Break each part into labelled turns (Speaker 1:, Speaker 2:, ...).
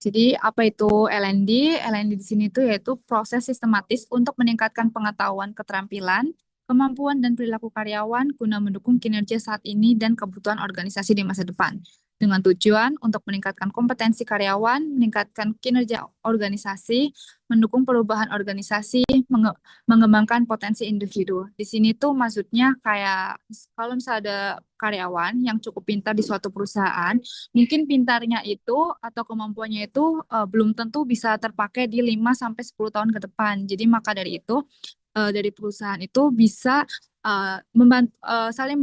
Speaker 1: Jadi apa itu L&D? L&D di sini itu yaitu proses sistematis untuk meningkatkan pengetahuan, keterampilan, kemampuan dan perilaku karyawan guna mendukung kinerja saat ini dan kebutuhan organisasi di masa depan. Dengan tujuan untuk meningkatkan kompetensi karyawan, meningkatkan kinerja organisasi, mendukung perubahan organisasi, mengembangkan potensi individu. Di sini tuh maksudnya kayak kalau misalnya ada karyawan yang cukup pintar di suatu perusahaan, mungkin pintarnya itu atau kemampuannya itu belum tentu bisa terpakai di 5 sampai 10 tahun ke depan. Jadi maka dari itu dari perusahaan itu bisa saling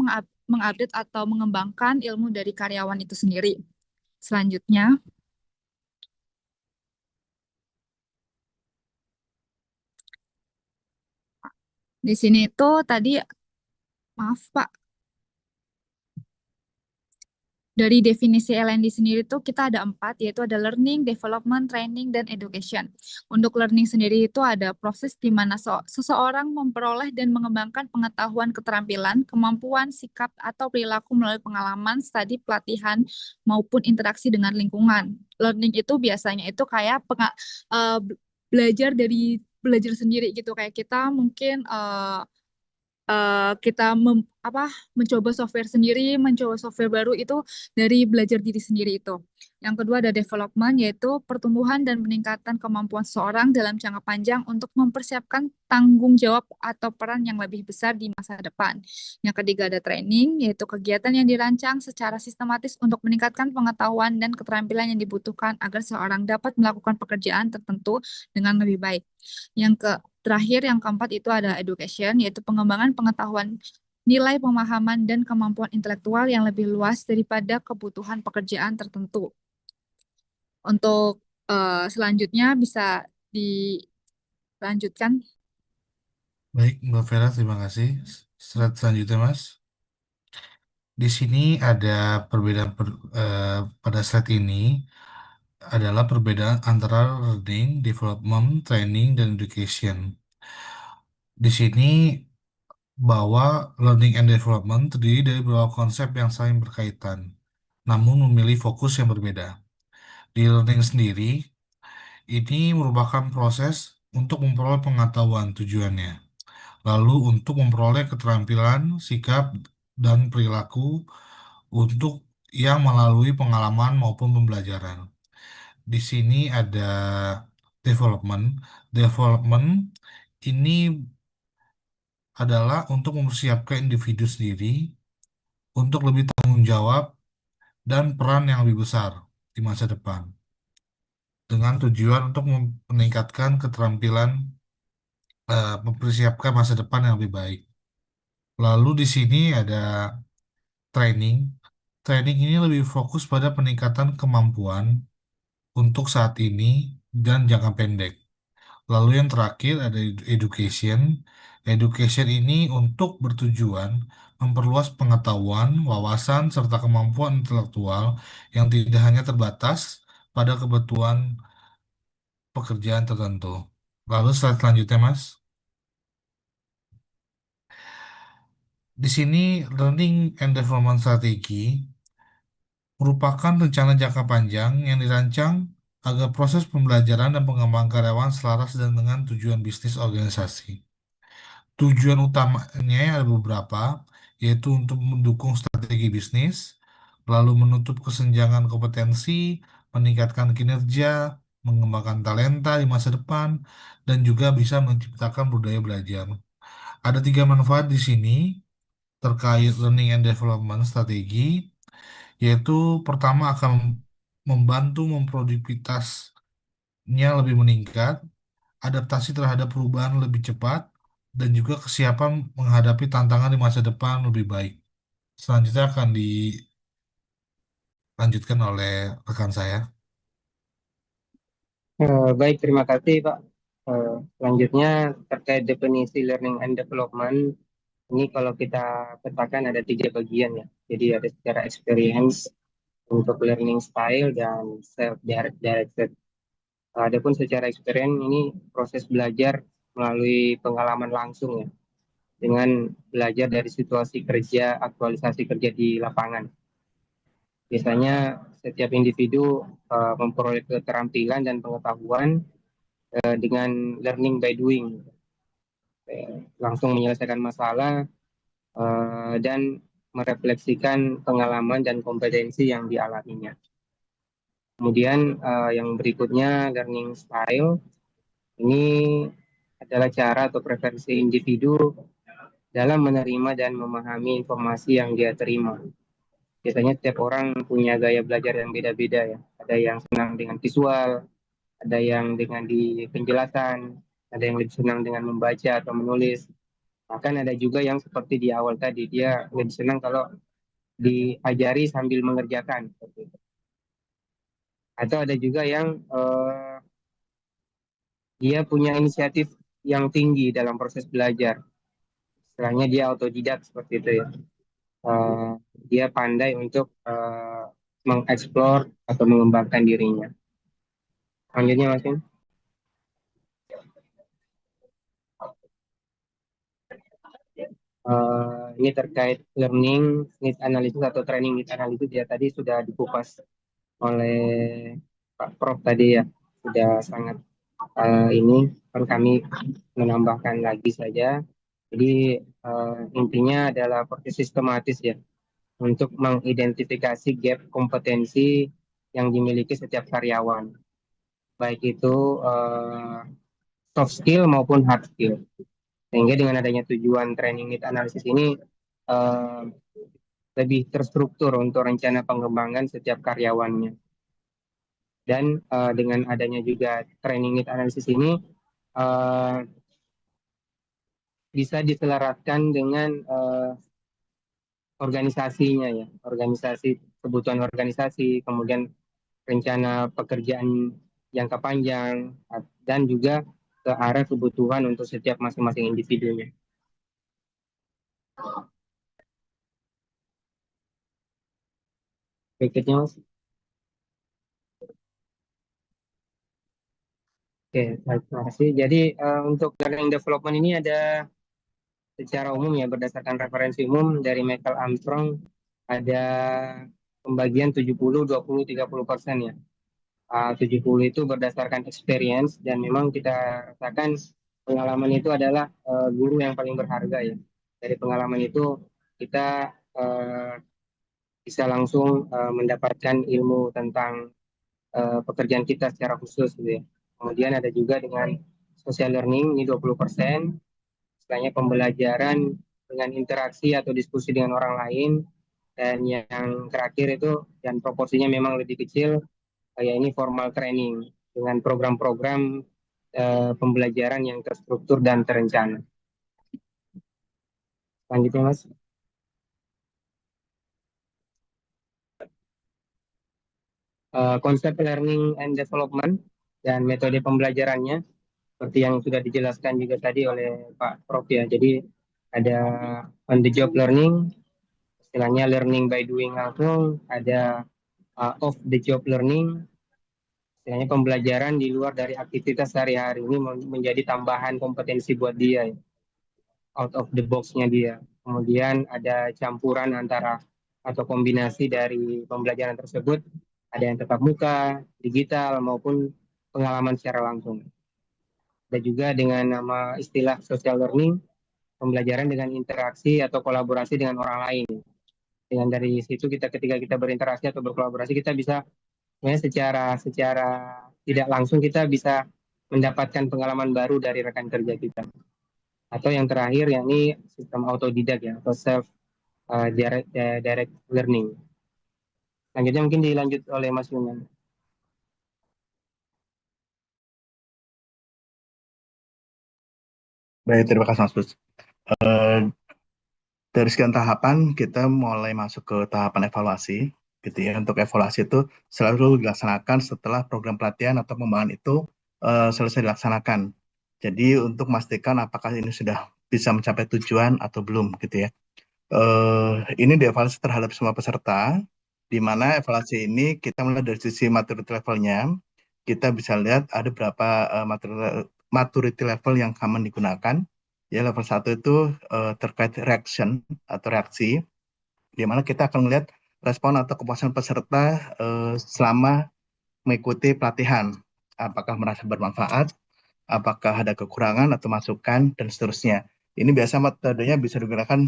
Speaker 1: mengupdate atau mengembangkan ilmu dari karyawan itu sendiri. Selanjutnya, di sini itu tadi maaf Pak, dari definisi L&D sendiri tuh kita ada 4, yaitu ada learning, development, training, dan education. Untuk learning sendiri itu ada proses di mana seseorang memperoleh dan mengembangkan pengetahuan, keterampilan, kemampuan, sikap, atau perilaku melalui pengalaman, studi, pelatihan, maupun interaksi dengan lingkungan. Learning itu biasanya itu kayak belajar dari belajar sendiri gitu, kayak kita mungkin kita mencoba software sendiri, mencoba software baru itu dari belajar diri sendiri itu. Yang kedua ada development, yaitu pertumbuhan dan peningkatan kemampuan seseorang dalam jangka panjang untuk mempersiapkan tanggung jawab atau peran yang lebih besar di masa depan. Yang ketiga ada training, yaitu kegiatan yang dirancang secara sistematis untuk meningkatkan pengetahuan dan keterampilan yang dibutuhkan agar seseorang dapat melakukan pekerjaan tertentu dengan lebih baik. Terakhir, yang keempat itu ada education, yaitu pengembangan pengetahuan, nilai pemahaman, dan kemampuan intelektual yang lebih luas daripada kebutuhan pekerjaan tertentu. Untuk selanjutnya bisa dilanjutkan.
Speaker 2: Baik, Mbak Vera, terima kasih. Slide selanjutnya, Mas. Di sini ada perbedaan pada slide ini adalah perbedaan antara learning, development, training, dan education. Di sini bahwa learning and development terdiri dari beberapa konsep yang saling berkaitan, namun memilih fokus yang berbeda. Di learning sendiri, ini merupakan proses untuk memperoleh pengetahuan tujuannya, lalu untuk memperoleh keterampilan, sikap, dan perilaku untuk yang melalui pengalaman maupun pembelajaran. Di sini ada development. Development ini adalah untuk mempersiapkan individu sendiri untuk lebih tanggung jawab dan peran yang lebih besar di masa depan, dengan tujuan untuk meningkatkan keterampilan, mempersiapkan masa depan yang lebih baik. Lalu di sini ada training. Training ini lebih fokus pada peningkatan kemampuan untuk saat ini dan jangka pendek. Lalu yang terakhir ada education. Education ini untuk bertujuan memperluas pengetahuan, wawasan, serta kemampuan intelektual yang tidak hanya terbatas pada kebutuhan pekerjaan tertentu. Lalu slide selanjutnya, Mas. Di sini learning and development strategi merupakan rencana jangka panjang yang dirancang agar proses pembelajaran dan pengembangan karyawan selaras dengan tujuan bisnis organisasi. Tujuan utamanya ada beberapa, yaitu untuk mendukung strategi bisnis, lalu menutup kesenjangan kompetensi, meningkatkan kinerja, mengembangkan talenta di masa depan, dan juga bisa menciptakan budaya belajar. Ada 3 manfaat di sini terkait learning and development strategi, yaitu pertama akan membantu memproduktivitasnya lebih meningkat, adaptasi terhadap perubahan lebih cepat, dan juga kesiapan menghadapi tantangan di masa depan lebih baik. Selanjutnya akan dilanjutkan oleh rekan saya.
Speaker 3: Baik, terima kasih Pak. Selanjutnya terkait definisi learning and development, ini kalau kita petakan ada 3 bagian ya. Jadi ada secara experience untuk learning style dan self-directed. Adapun secara experience ini proses belajar melalui pengalaman langsung ya, dengan belajar dari situasi kerja, aktualisasi kerja di lapangan. Biasanya setiap individu memperoleh keterampilan dan pengetahuan dengan learning by doing, langsung menyelesaikan masalah dan merefleksikan pengalaman dan kompetensi yang dialaminya. Kemudian yang berikutnya learning style, ini adalah cara atau preferensi individu dalam menerima dan memahami informasi yang dia terima. Biasanya setiap orang punya gaya belajar yang beda-beda ya. Ada yang senang dengan visual, ada yang dengan di penjelasan, ada yang lebih senang dengan membaca atau menulis. Bahkan ada juga yang seperti di awal tadi, dia lebih senang kalau diajari sambil mengerjakan. Atau ada juga yang dia punya inisiatif yang tinggi dalam proses belajar. Istilahnya dia autodidak seperti itu ya. Eh, Dia pandai untuk mengeksplor atau mengembangkan dirinya. Selanjutnya, Mas Im. Ini terkait learning need analysis atau training need analysis ya, tadi sudah dikupas oleh Pak Prof tadi ya, sudah sangat ini kan kami menambahkan lagi saja. Jadi intinya adalah proses sistematis ya untuk mengidentifikasi gap kompetensi yang dimiliki setiap karyawan, baik itu soft skill maupun hard skill. Sehingga dengan adanya tujuan training need analysis ini eh, lebih terstruktur untuk rencana pengembangan setiap karyawannya. Dan dengan adanya juga training need analysis ini eh, bisa diselaraskan dengan organisasinya ya, organisasi kebutuhan organisasi, kemudian rencana pekerjaan jangka panjang dan juga ke arah kebutuhan untuk setiap masing-masing individunya. Berikutnya, Mas. Oke, baik, terima kasih. Jadi untuk learning development ini ada secara umum ya berdasarkan referensi umum dari Michael Armstrong ada pembagian 70, 20, 30% ya. 70 itu berdasarkan experience dan memang kita rasakan pengalaman itu adalah guru yang paling berharga ya. Dari pengalaman itu kita bisa langsung mendapatkan ilmu tentang pekerjaan kita secara khusus gitu ya. Kemudian ada juga dengan social learning ini 20%, istilahnya pembelajaran dengan interaksi atau diskusi dengan orang lain, dan yang terakhir itu dan proporsinya memang lebih kecil kayak ini formal training dengan program-program pembelajaran yang terstruktur dan terencana. Lanjutnya, Mas. Konsep learning and development dan metode pembelajarannya seperti yang sudah dijelaskan juga tadi oleh Pak Prof ya. Jadi ada on the job learning, istilahnya learning by doing langsung, ada off the job learning, istilahnya pembelajaran di luar dari aktivitas sehari-hari ini menjadi tambahan kompetensi buat dia ya, out of the box-nya dia. Kemudian ada campuran antara atau kombinasi dari pembelajaran tersebut, ada yang tetap muka, digital maupun pengalaman secara langsung. Ada juga dengan nama istilah social learning, pembelajaran dengan interaksi atau kolaborasi dengan orang lain. Dengan dari situ kita ketika kita berinteraksi atau berkolaborasi kita bisa secara secara tidak langsung kita bisa mendapatkan pengalaman baru dari rekan kerja kita. Atau yang terakhir yakni sistem autodidak ya atau self direct learning. Selanjutnya mungkin dilanjut oleh Mas Yunan.
Speaker 4: Baik, terima kasih Mas Bus. Dari sekian tahapan, kita mulai masuk ke tahapan evaluasi. Gitu ya. Untuk evaluasi itu selalu dilaksanakan setelah program pelatihan atau pengembangan itu selesai dilaksanakan. Jadi untuk memastikan apakah ini sudah bisa mencapai tujuan atau belum, gitu ya. Ini dievaluasi terhadap semua peserta, di mana evaluasi ini kita mulai dari sisi maturity levelnya. Kita bisa lihat ada berapa maturity level yang common digunakan. Ya, level 1 itu terkait reaction atau reaksi, di mana kita akan melihat respon atau kepuasan peserta selama mengikuti pelatihan. Apakah merasa bermanfaat, apakah ada kekurangan atau masukan, dan seterusnya. Ini biasa metodenya bisa digunakan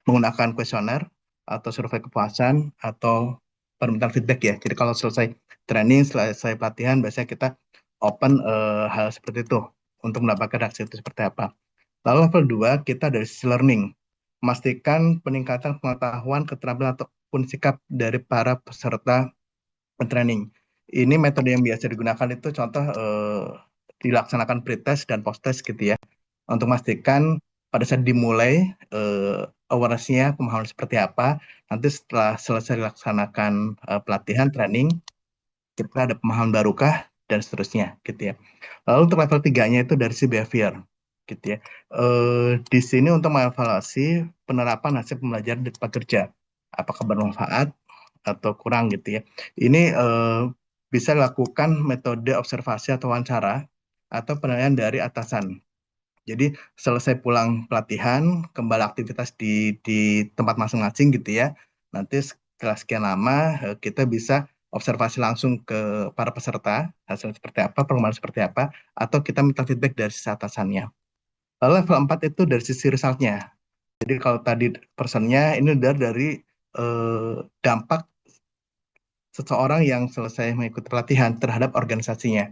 Speaker 4: menggunakan kuesioner atau survei kepuasan atau permintaan feedback ya. Jadi kalau selesai training, selesai pelatihan, biasanya kita open hal seperti itu untuk mendapatkan reaksi itu seperti apa. Lalu level 2, kita dari sisi learning. Memastikan peningkatan pengetahuan, keterampilan, ataupun sikap dari para peserta training. Ini metode yang biasa digunakan itu contoh dilaksanakan pretest dan post-test gitu ya. Untuk memastikan pada saat dimulai awareness-nya, pemahaman seperti apa. Nanti setelah selesai dilaksanakan pelatihan, training, kita ada pemahaman barukah, dan seterusnya gitu ya. Lalu untuk level 3-nya itu dari si behavior gitu ya. Di sini untuk mengevaluasi penerapan hasil pembelajaran di tempat kerja. Apakah bermanfaat atau kurang gitu ya. Ini bisa dilakukan metode observasi atau wawancara atau penilaian dari atasan. Jadi selesai pulang pelatihan, kembali aktivitas di tempat masing-masing gitu ya. Nanti setelah sekian lama kita bisa observasi langsung ke para peserta, hasil seperti apa, perkembangan seperti apa, atau kita minta feedback dari sisi atasannya. Lalu level 4 itu dari sisi resultnya. Jadi kalau tadi personnya, ini dari dampak seseorang yang selesai mengikuti pelatihan terhadap organisasinya.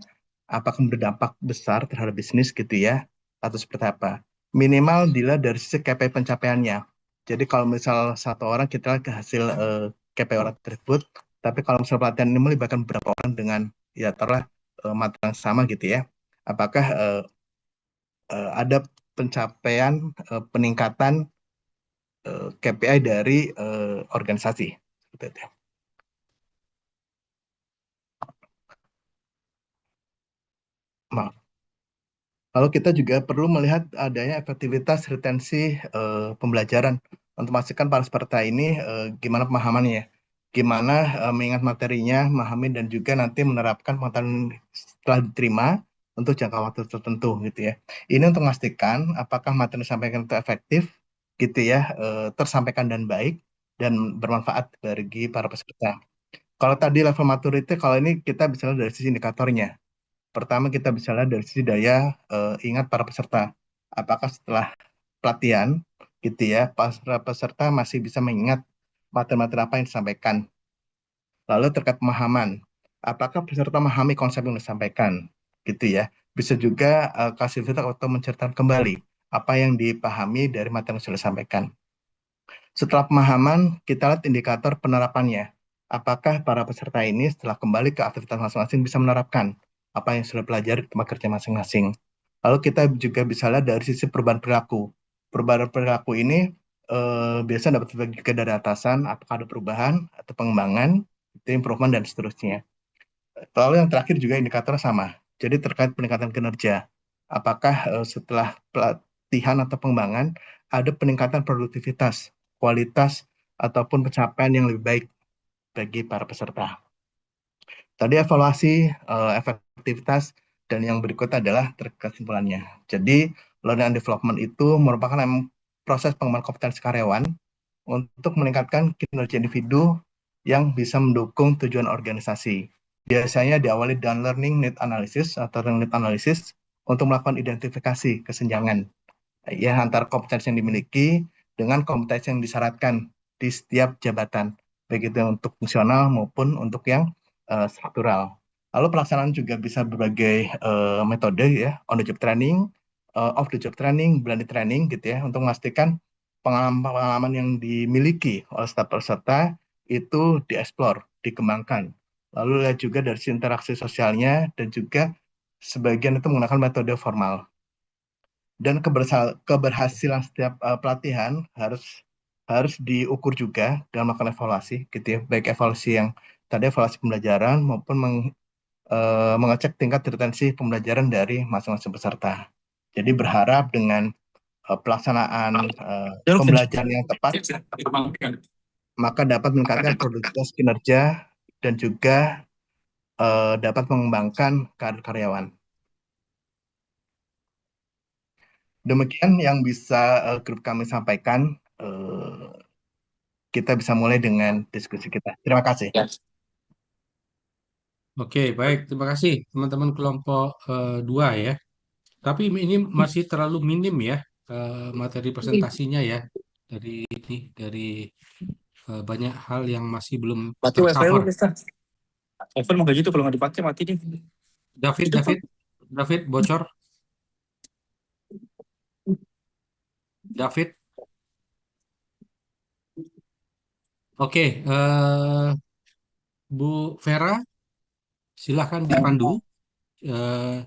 Speaker 4: Apakah berdampak besar terhadap bisnis gitu ya, atau seperti apa? Minimal dilihat dari sisi KPI pencapaiannya. Jadi kalau misal satu orang kita lihat ke hasil KPI orang tersebut, tapi kalau misal pelatihan ini melibatkan beberapa orang dengan ya taruhlah materi yang sama gitu ya, apakah ada pencapaian peningkatan KPI dari organisasi seperti itu. Maaf. Lalu kita juga perlu melihat adanya efektivitas retensi pembelajaran untuk memastikan para peserta ini gimana pemahamannya, gimana mengingat materinya, memahami dan juga nanti menerapkan pengetahuan setelah diterima untuk jangka waktu tertentu gitu ya. Ini untuk memastikan apakah materi yang disampaikan itu efektif gitu ya, tersampaikan dan baik dan bermanfaat bagi para peserta. Kalau tadi level maturity, kalau ini kita bisa lihat dari sisi indikatornya. Pertama kita bisa lihat dari sisi daya ingat para peserta. Apakah setelah pelatihan gitu ya, para peserta masih bisa mengingat materi-materi apa yang disampaikan. Lalu terkait pemahaman, apakah peserta memahami konsep yang disampaikan gitu ya. Bisa juga kasih feedback atau menceritakan kembali apa yang dipahami dari materi yang sudah disampaikan. Setelah pemahaman, kita lihat indikator penerapannya. Apakah para peserta ini setelah kembali ke aktivitas masing-masing bisa menerapkan apa yang sudah pelajari di tempat kerja masing-masing. Lalu kita juga bisa lihat dari sisi perubahan perilaku. Perubahan perilaku ini biasanya dapat feedback juga dari atasan, apakah ada perubahan atau pengembangan, itu improvement dan seterusnya. Lalu yang terakhir juga indikator sama. Jadi terkait peningkatan kinerja. Apakah setelah pelatihan atau pengembangan ada peningkatan produktivitas, kualitas, ataupun pencapaian yang lebih baik bagi para peserta. Tadi evaluasi efektivitas dan yang berikut adalah kesimpulannya. Jadi learning and development itu merupakan proses pengembangan kompetensi karyawan untuk meningkatkan kinerja individu yang bisa mendukung tujuan organisasi. Biasanya diawali dengan learning need analysis atau learning need analysis untuk melakukan identifikasi kesenjangan ya antara kompetensi yang dimiliki dengan kompetensi yang disyaratkan di setiap jabatan, baik itu untuk fungsional maupun untuk yang struktural. Lalu pelaksanaan juga bisa berbagai metode ya, on the job training, off the job training, blended training gitu ya, untuk memastikan pengalaman-pengalaman yang dimiliki oleh setiap peserta itu dieksplor, dikembangkan. Lalu lihat juga dari interaksi sosialnya dan juga sebagian itu menggunakan metode formal. Dan keberhasilan setiap pelatihan harus diukur juga dalam melakukan evaluasi gitu ya, baik evaluasi yang tadi evaluasi pembelajaran maupun mengecek tingkat retensi pembelajaran dari masing-masing peserta. Jadi berharap dengan pelaksanaan pembelajaran yang tepat maka dapat meningkatkan produktivitas kinerja dan juga dapat mengembangkan karir karyawan. Demikian yang bisa grup kami sampaikan. kita bisa mulai dengan diskusi kita. Terima kasih.
Speaker 5: Oke, baik. Terima kasih teman-teman kelompok 2 ya. Tapi ini masih terlalu minim ya materi presentasinya ya. Dari banyak hal yang masih belum
Speaker 6: Mati wifi lu,
Speaker 5: tercover.
Speaker 6: Krista. iPhone mau kayak gitu, kalau nggak dipakai mati nih.
Speaker 5: David bocor. David. Oke, Bu Vera, silahkan dipandu eh,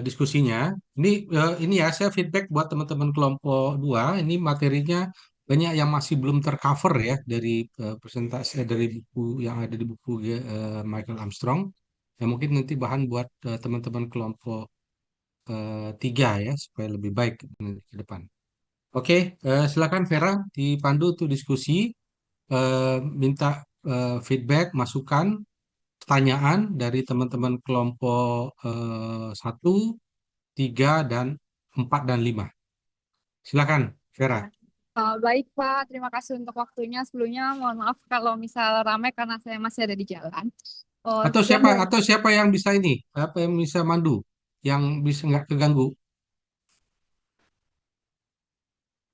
Speaker 5: diskusinya. Ini ya saya feedback buat teman-teman kelompok 2. Ini materinya banyak yang masih belum tercover ya dari presentasi dari buku yang ada di buku Michael Armstrong. Ya mungkin nanti bahan buat teman-teman kelompok 3 ya supaya lebih baik nanti ke depan. Oke, silakan Vera dipandu untuk diskusi. Minta feedback, masukan, pertanyaan dari teman-teman kelompok 1, 3, dan 4 dan 5. Silakan, Vera.
Speaker 1: Baik Pak, terima kasih untuk waktunya. Sebelumnya mohon maaf kalau misal ramai karena saya masih ada di jalan.
Speaker 5: Atau
Speaker 1: Saya mau
Speaker 5: siapa yang bisa ini? Apa yang bisa mandu? Yang bisa nggak keganggu?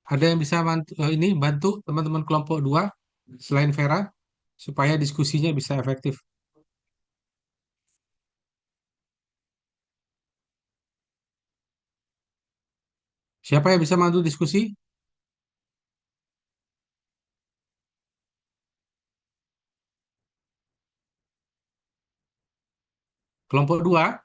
Speaker 5: Ada yang bisa bantu teman-teman kelompok 2 selain Vera supaya diskusinya bisa efektif. Siapa yang bisa mandu diskusi? Kelompok 2,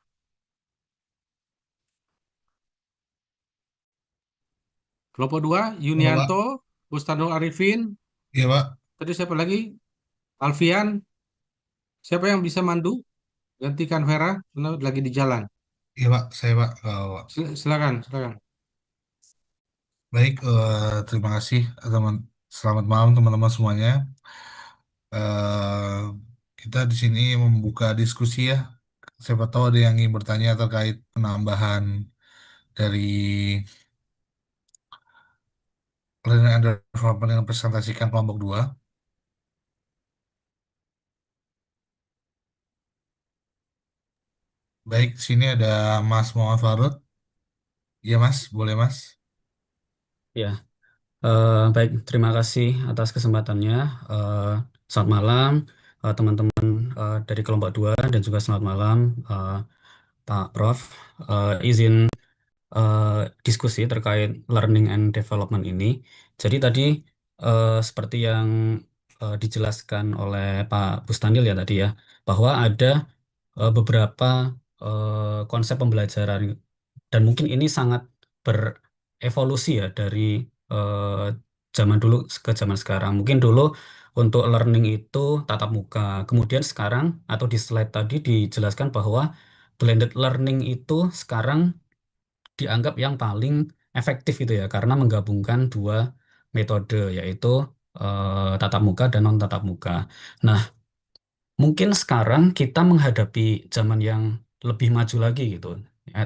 Speaker 5: kelompok 2,
Speaker 2: Halo, Pak.
Speaker 5: Yunianto, Bustanul Arifin,
Speaker 2: Iya, Pak.
Speaker 5: tadi siapa lagi? Alfian, siapa yang bisa mandu? Gantikan Vera, karena lagi di jalan.
Speaker 2: Iya, Pak. Saya, Pak. Pak.
Speaker 5: Silakan.
Speaker 2: Baik, terima kasih, teman. Selamat malam, teman-teman semuanya. Eh, kita di sini membuka diskusi ya. Siapa tahu ada yang ingin bertanya terkait penambahan dari Learning and Development yang presentasikan kelompok 2. Baik, di sini ada Mas Muhammad Farud. Iya, Mas. Boleh, Mas.
Speaker 6: Ya, baik. Terima kasih atas kesempatannya. Eh, Selamat malam, teman-teman dari kelompok 2 dan juga selamat malam, Pak Prof. Izin eh, diskusi terkait learning and development ini. Jadi tadi seperti yang dijelaskan oleh Pak Bustanil ya tadi ya, bahwa ada beberapa konsep pembelajaran dan mungkin ini sangat berevolusi ya dari eh, zaman dulu ke zaman sekarang. Mungkin dulu untuk learning itu tatap muka, kemudian sekarang atau di slide tadi dijelaskan bahwa blended learning itu sekarang dianggap yang paling efektif itu ya karena menggabungkan dua metode yaitu tatap muka dan non tatap muka. Nah, mungkin sekarang kita menghadapi zaman yang lebih maju lagi gitu,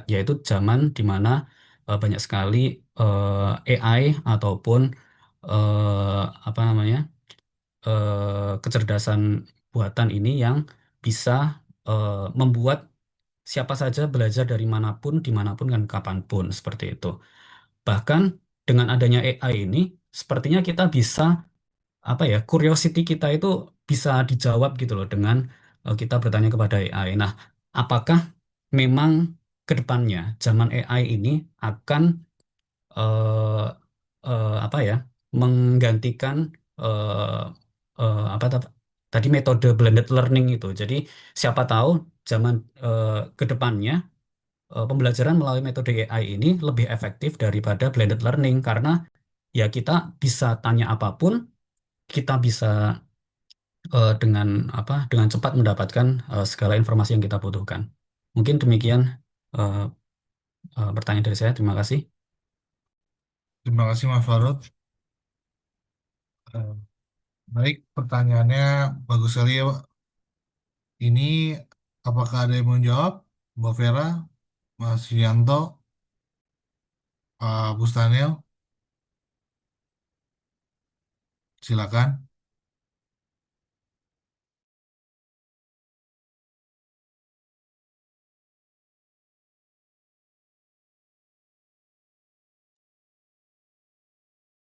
Speaker 6: yaitu zaman di mana banyak sekali AI ataupun apa namanya kecerdasan buatan ini yang bisa membuat siapa saja belajar dari manapun, dimanapun, dan kapanpun seperti itu. Bahkan dengan adanya AI ini, sepertinya kita bisa apa ya, curiosity kita itu bisa dijawab gitu loh dengan kita bertanya kepada AI. Nah, apakah memang ke depannya zaman AI ini akan eh, apa ya, menggantikan eh, apa tadi metode blended learning itu. Jadi siapa tahu zaman ke depannya pembelajaran melalui metode AI ini lebih efektif daripada blended learning karena ya kita bisa tanya apapun, kita bisa dengan apa dengan cepat mendapatkan segala informasi yang kita butuhkan. Mungkin demikian eh, pertanyaan dari saya. Terima kasih.
Speaker 2: Terima kasih, Mas Farud. Eh, Baik, pertanyaannya bagus sekali ya, Pak. Ini apakah ada yang mau jawab? Mbak Vera, Mas Yanto, Pak Bustanil, silakan.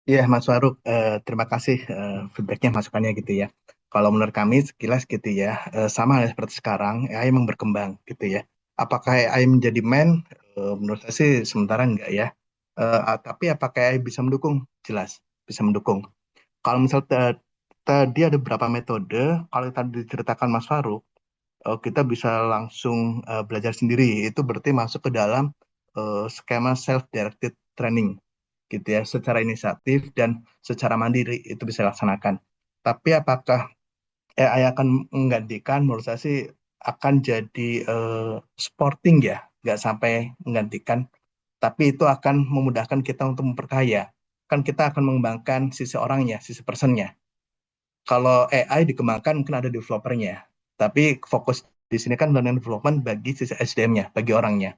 Speaker 4: Iya, Mas Faruk, terima kasih feedbacknya, masukannya gitu ya. Kalau menurut kami sekilas gitu ya, sama halnya seperti sekarang, AI memang berkembang gitu ya. Apakah AI menjadi main? Menurut saya sih sementara enggak ya. Tapi apakah AI bisa mendukung? Jelas, bisa mendukung. Kalau misal tadi ada beberapa metode, kalau tadi diceritakan Mas Faruk, kita bisa langsung belajar sendiri. Itu berarti masuk ke dalam skema self-directed training gitu ya, secara inisiatif dan secara mandiri itu bisa dilaksanakan. Tapi apakah AI akan menggantikan? Menurut saya sih akan jadi supporting ya, nggak sampai menggantikan. Tapi itu akan memudahkan kita untuk memperkaya. Kan kita akan mengembangkan sisi orangnya, sisi personnya. Kalau AI dikembangkan mungkin ada developernya. Tapi fokus di sini kan learning development bagi sisi SDM-nya, bagi orangnya.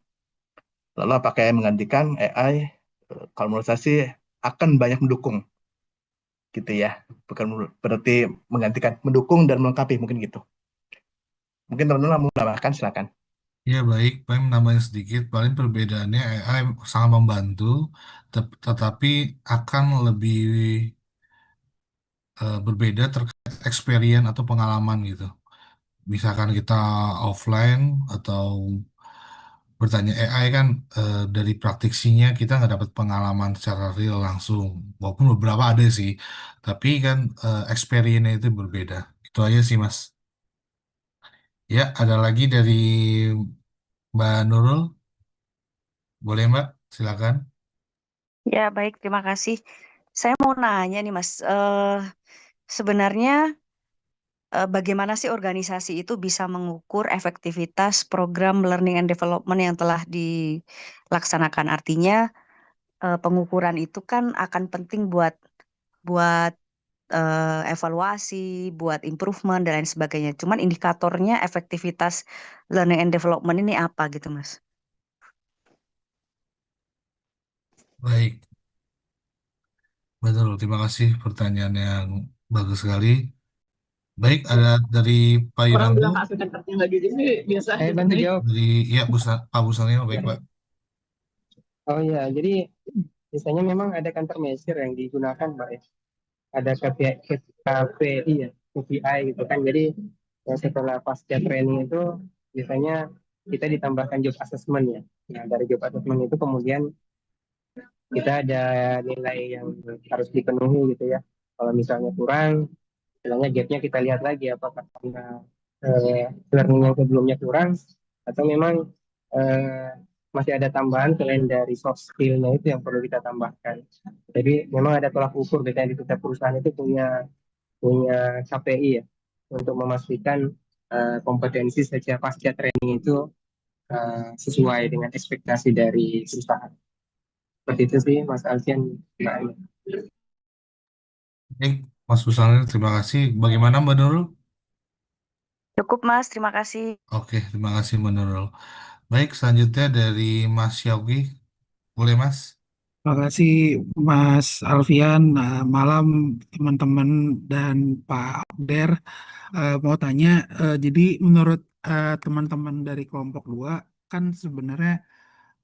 Speaker 4: Lalu apakah AI menggantikan AI? Kalau menurut saya sih akan banyak mendukung gitu ya. Bukan berarti menggantikan, mendukung dan melengkapi mungkin gitu. Mungkin teman-teman mau menambahkan, silakan.
Speaker 2: Ya baik, paling nambahin sedikit. Paling perbedaannya AI sangat membantu, tetapi akan lebih berbeda terkait experience atau pengalaman gitu. Misalkan kita offline atau bertanya AI kan, dari praktisinya kita nggak dapat pengalaman secara real langsung. Walaupun beberapa ada sih, tapi kan experience-nya itu berbeda. Itu aja sih Mas. Ya, ada lagi dari Mbak Nurul. Boleh Mbak? Silakan.
Speaker 7: Ya, baik, terima kasih. Saya mau nanya nih, Mas. Sebenarnya bagaimana sih organisasi itu bisa mengukur efektivitas program learning and development yang telah dilaksanakan? Artinya, pengukuran itu kan akan penting buat buat evaluasi, buat improvement dan lain sebagainya. Cuman indikatornya efektivitas learning and development ini apa gitu, Mas?
Speaker 2: Baik, betul. Terima kasih pertanyaan yang bagus sekali. Baik, ada dari Pak
Speaker 8: Orang
Speaker 2: Yunanto,
Speaker 8: bilang Kak kerja lagi jadi biasa
Speaker 3: Saya
Speaker 8: aja.
Speaker 3: bantu jawab.
Speaker 2: dari ya Pak Busanio, baik Pak.
Speaker 3: Oh iya, jadi biasanya memang ada countermeasure yang digunakan, Pak ya. Ada KPI ya, KPI gitu kan. Jadi setelah pasca training itu biasanya kita ditambahkan job assessment ya. Nah, dari job assessment itu kemudian kita ada nilai yang harus dipenuhi gitu ya. Kalau misalnya kurang, misalnya gapnya kita lihat lagi apakah karena learning yang sebelumnya kurang atau memang eh, masih ada tambahan selain dari soft skill-nya itu yang perlu kita tambahkan. Jadi memang ada tolak ukur biasanya di setiap perusahaan itu punya punya KPI ya untuk memastikan kompetensi setiap pasca training itu sesuai dengan ekspektasi dari perusahaan. Seperti itu sih Mas Alfian. Mbak Ayu.
Speaker 2: Baik, Mas Busanio, terima kasih. Bagaimana Mbak Nurul?
Speaker 7: Cukup, Mas. Terima kasih.
Speaker 2: Oke, terima kasih Mbak Nurul. Baik, selanjutnya dari Mas Syauqi. Boleh Mas?
Speaker 9: Terima kasih Mas Alfian, malam teman-teman dan Pak Der. Mau tanya, jadi menurut teman-teman dari kelompok 2, kan sebenarnya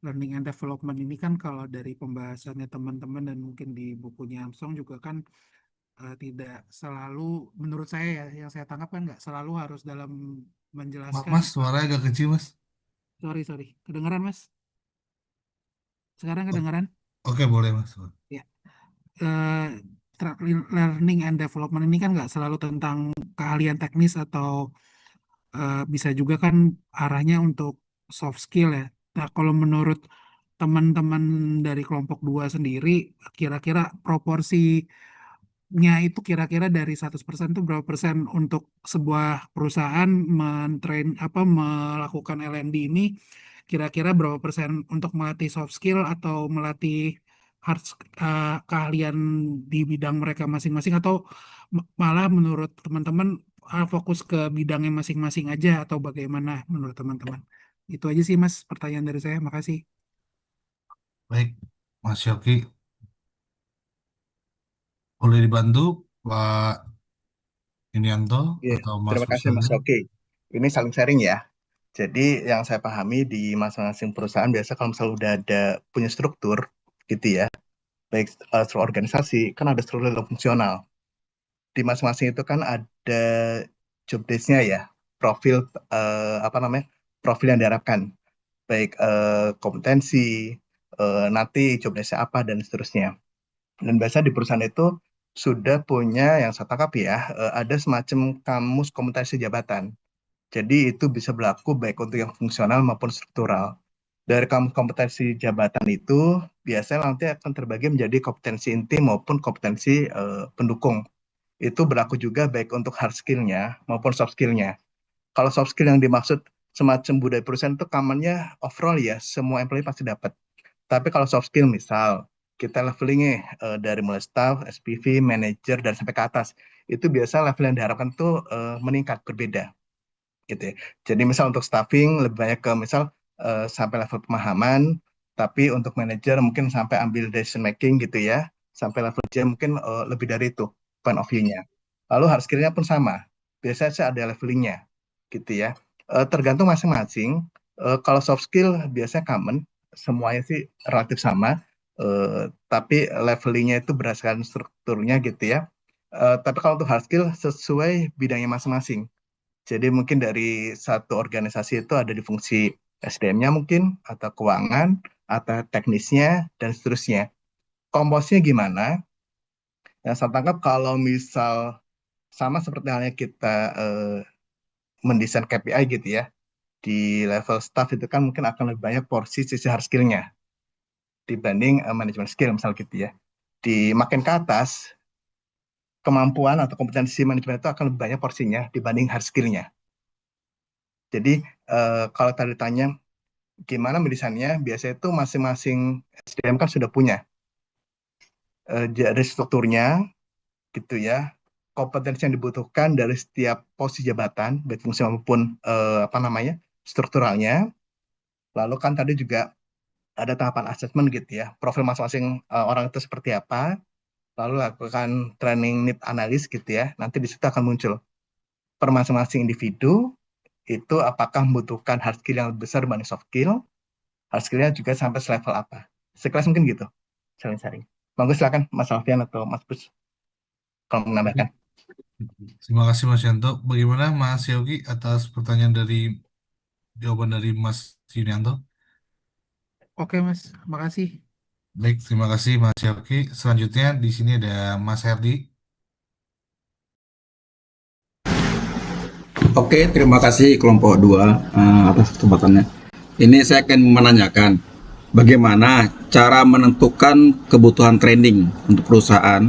Speaker 9: learning and development ini kan kalau dari pembahasannya teman-teman dan mungkin di bukunya Armstrong juga kan tidak selalu, menurut saya ya, yang saya tangkap kan nggak selalu harus dalam menjelaskan,
Speaker 2: Mas, suaranya agak kecil Mas.
Speaker 9: sorry, kedengaran Mas? Sekarang
Speaker 2: O-
Speaker 9: kedengaran?
Speaker 2: Oke, boleh Mas.
Speaker 9: Ya. eh, Learning and development ini kan nggak selalu tentang keahlian teknis atau bisa juga kan arahnya untuk soft skill ya. Nah, kalau menurut teman-teman dari kelompok 2 sendiri, kira-kira proporsinya itu kira-kira dari 100% itu berapa persen untuk sebuah perusahaan mentrain apa melakukan L&D ini, kira-kira berapa persen untuk melatih soft skill atau melatih keahlian di bidang mereka masing-masing, atau malah menurut teman-teman fokus ke bidangnya masing-masing aja, atau bagaimana menurut teman-teman? Itu aja sih Mas pertanyaan dari saya. Makasih.
Speaker 2: Baik, Mas Syauqi, boleh dibantu Pak Inianto
Speaker 4: Iya,
Speaker 2: atau Mas
Speaker 4: terima kasih Mas
Speaker 2: Busanio?
Speaker 4: Oki. Ini saling sharing ya. Jadi yang saya pahami di masing-masing perusahaan biasa kalau misalnya udah ada punya struktur gitu ya, baik struktur organisasi, kan ada struktur dan fungsional. Di masing-masing itu kan ada job desk-nya ya, profil profil yang diharapkan, baik kompetensi, nanti job desk-nya apa dan seterusnya. Dan biasanya di perusahaan itu sudah punya yang saya tangkap ya, ada semacam kamus kompetensi jabatan. Jadi itu bisa berlaku baik untuk yang fungsional maupun struktural. Dari kamus kompetensi jabatan itu biasanya nanti akan terbagi menjadi kompetensi inti maupun kompetensi pendukung. Itu berlaku juga baik untuk hard skill-nya maupun soft skill-nya. Kalau soft skill yang dimaksud semacam budaya perusahaan itu common-nya overall ya, semua employee pasti dapat. Tapi kalau soft skill misal, kita levelingnya dari mulai staff, SPV, manager, dan sampai ke atas. Itu biasa level yang diharapkan tuh meningkat, berbeda. Gitu ya. Jadi misal untuk staffing lebih banyak ke misal sampai level pemahaman, tapi untuk manajer mungkin sampai ambil decision making gitu ya, sampai level J mungkin lebih dari itu point of view-nya. Lalu hard skill-nya pun sama, biasanya sih ada levelingnya gitu ya. Tergantung masing-masing. Kalau soft skill biasanya common, semuanya sih relatif sama, tapi levelingnya itu berdasarkan strukturnya gitu ya. Tapi kalau untuk hard skill sesuai bidangnya masing-masing. Jadi mungkin dari satu organisasi itu ada di fungsi SDM-nya mungkin, atau keuangan, atau teknisnya, dan seterusnya. Komposnya gimana? Yang saya tangkap kalau misal sama seperti halnya kita mendesain KPI gitu ya, di level staff itu kan mungkin akan lebih banyak porsi sisi hard skill-nya dibanding manajemen skill misal gitu ya. Di makin ke atas, kemampuan atau kompetensi manajemen itu akan lebih banyak porsinya dibanding hard skill-nya. Jadi kalau tadi ditanya gimana mendesainnya, biasanya itu masing-masing SDM kan sudah punya dari strukturnya gitu ya, kompetensi yang dibutuhkan dari setiap posisi jabatan, baik fungsi maupun strukturalnya. Lalu kan tadi juga ada tahapan asesmen gitu ya, profil masing-masing orang itu seperti apa, lalu lakukan training need analysis gitu ya, nanti di situ akan muncul per masing-masing individu itu apakah membutuhkan hard skill yang lebih besar dibanding soft skill, hard skill-nya juga sampai selevel apa. Sekelas mungkin gitu, saling-saling. Monggo silakan Mas Alfian atau Mas Bus kalau menambahkan.
Speaker 2: Terima kasih Mas Yanto. Bagaimana Mas Yogi atas pertanyaan jawaban dari Mas Yunianto?
Speaker 9: Oke Mas, makasih.
Speaker 2: Baik, terima kasih Mas Yogi. Selanjutnya di sini ada Mas Herdi.
Speaker 10: Oke, terima kasih kelompok 2 atas kesempatannya. Ini saya akan menanyakan bagaimana cara menentukan kebutuhan training untuk perusahaan.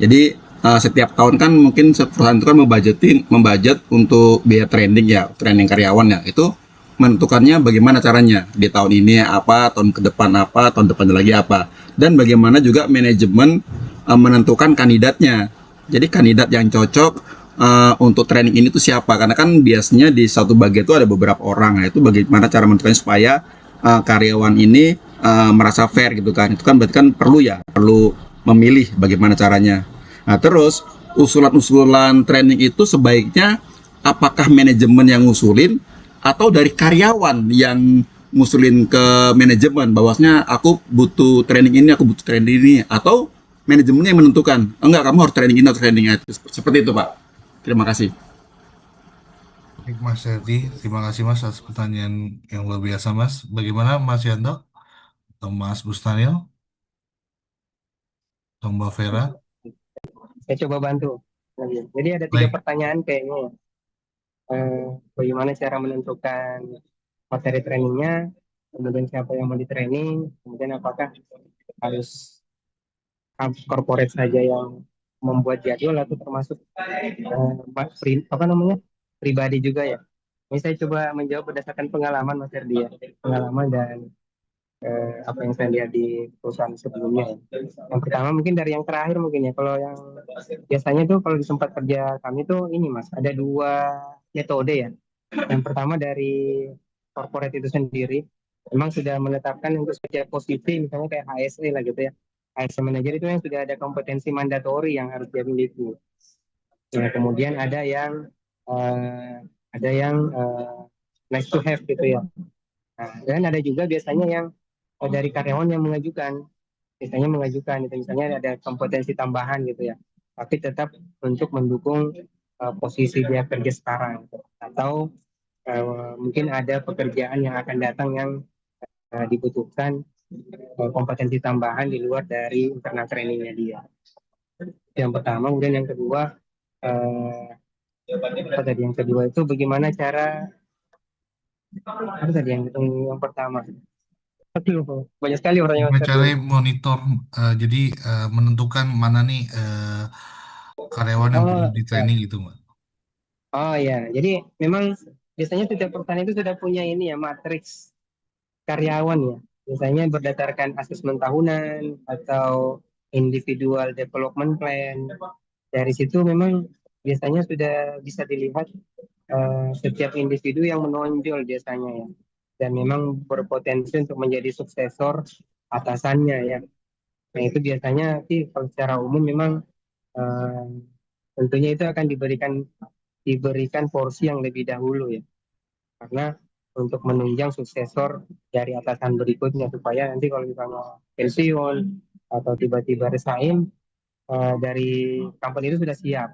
Speaker 10: Jadi setiap tahun kan mungkin perusahaan itu kan membudget untuk biaya training ya, training karyawan ya. Itu menentukannya bagaimana caranya di tahun ini apa, tahun ke depan apa, tahun depannya lagi apa. Dan bagaimana juga manajemen menentukan kandidatnya. Jadi kandidat yang cocok untuk training ini tuh siapa? Karena kan biasanya di satu bagian itu ada beberapa orang. Nah, itu bagaimana cara menentukan supaya karyawan ini merasa fair gitu kan? Itu kan berarti kan perlu memilih bagaimana caranya. Nah, terus usulan-usulan training itu sebaiknya apakah manajemen yang ngusulin atau dari karyawan yang ngusulin ke manajemen bahwasanya aku butuh training ini, atau manajemennya yang menentukan, enggak kamu harus training ini atau training itu. Seperti itu, Pak. Terima kasih.
Speaker 2: Baik, Mas Herdi, terima kasih Mas atas pertanyaan yang luar biasa Mas. Bagaimana Mas Yanto atau Mas Bustanil atau Mbak Vera?
Speaker 3: Saya coba bantu. Jadi ada 3
Speaker 2: Baik,
Speaker 3: pertanyaan kayaknya ya. Bagaimana cara menentukan materi trainingnya, kemudian siapa yang mau di training, kemudian apakah harus corporate saja yang membuat jadwal atau termasuk pribadi juga ya. Ini saya coba menjawab berdasarkan pengalaman Mas Herdi ya, pengalaman dan apa yang saya lihat di perusahaan sebelumnya. Yang pertama mungkin dari yang terakhir mungkin ya. Kalau yang biasanya tuh kalau di tempat kerja kami tuh ini Mas, ada 2 metode ya. Yang pertama dari corporate itu sendiri, memang sudah menetapkan untuk setiap posisi, misalnya kayak HSE lah gitu ya. HSE manager itu yang sudah ada kompetensi mandatori yang harus dia miliki. Nah, kemudian ada yang nice to have gitu ya. Nah, dan ada juga biasanya yang dari karyawan yang mengajukan. misalnya mengajukan itu misalnya ada kompetensi tambahan gitu ya, tapi tetap untuk mendukung posisi dia kerja sekarang gitu. Atau mungkin ada pekerjaan yang akan datang yang dibutuhkan kompetensi tambahan di luar dari internal trainingnya dia. Yang pertama, kemudian yang kedua, eh, apa tadi yang kedua itu bagaimana cara apa tadi yang pertama? Aduh, banyak sekali pertanyaan
Speaker 2: Gimana
Speaker 3: Mas
Speaker 2: cara
Speaker 3: Ferdian.
Speaker 2: monitor, jadi menentukan mana nih karyawan yang perlu
Speaker 3: Oh,
Speaker 2: di
Speaker 3: ya.
Speaker 2: training gitu, Mbak.
Speaker 3: Oh ya, jadi memang biasanya setiap perusahaan itu sudah punya ini ya, matriks karyawan ya. Misalnya berdasarkan asesmen tahunan atau individual development plan. Dari situ memang biasanya sudah bisa dilihat setiap individu yang menonjol biasanya ya. Dan memang berpotensi untuk menjadi suksesor atasannya ya. Nah itu biasanya sih kalau secara umum memang eh, tentunya itu akan diberikan porsi yang lebih dahulu ya. Karena untuk menunjang suksesor dari atasan berikutnya supaya nanti kalau misalnya pensiun atau tiba-tiba resign dari company itu sudah siap,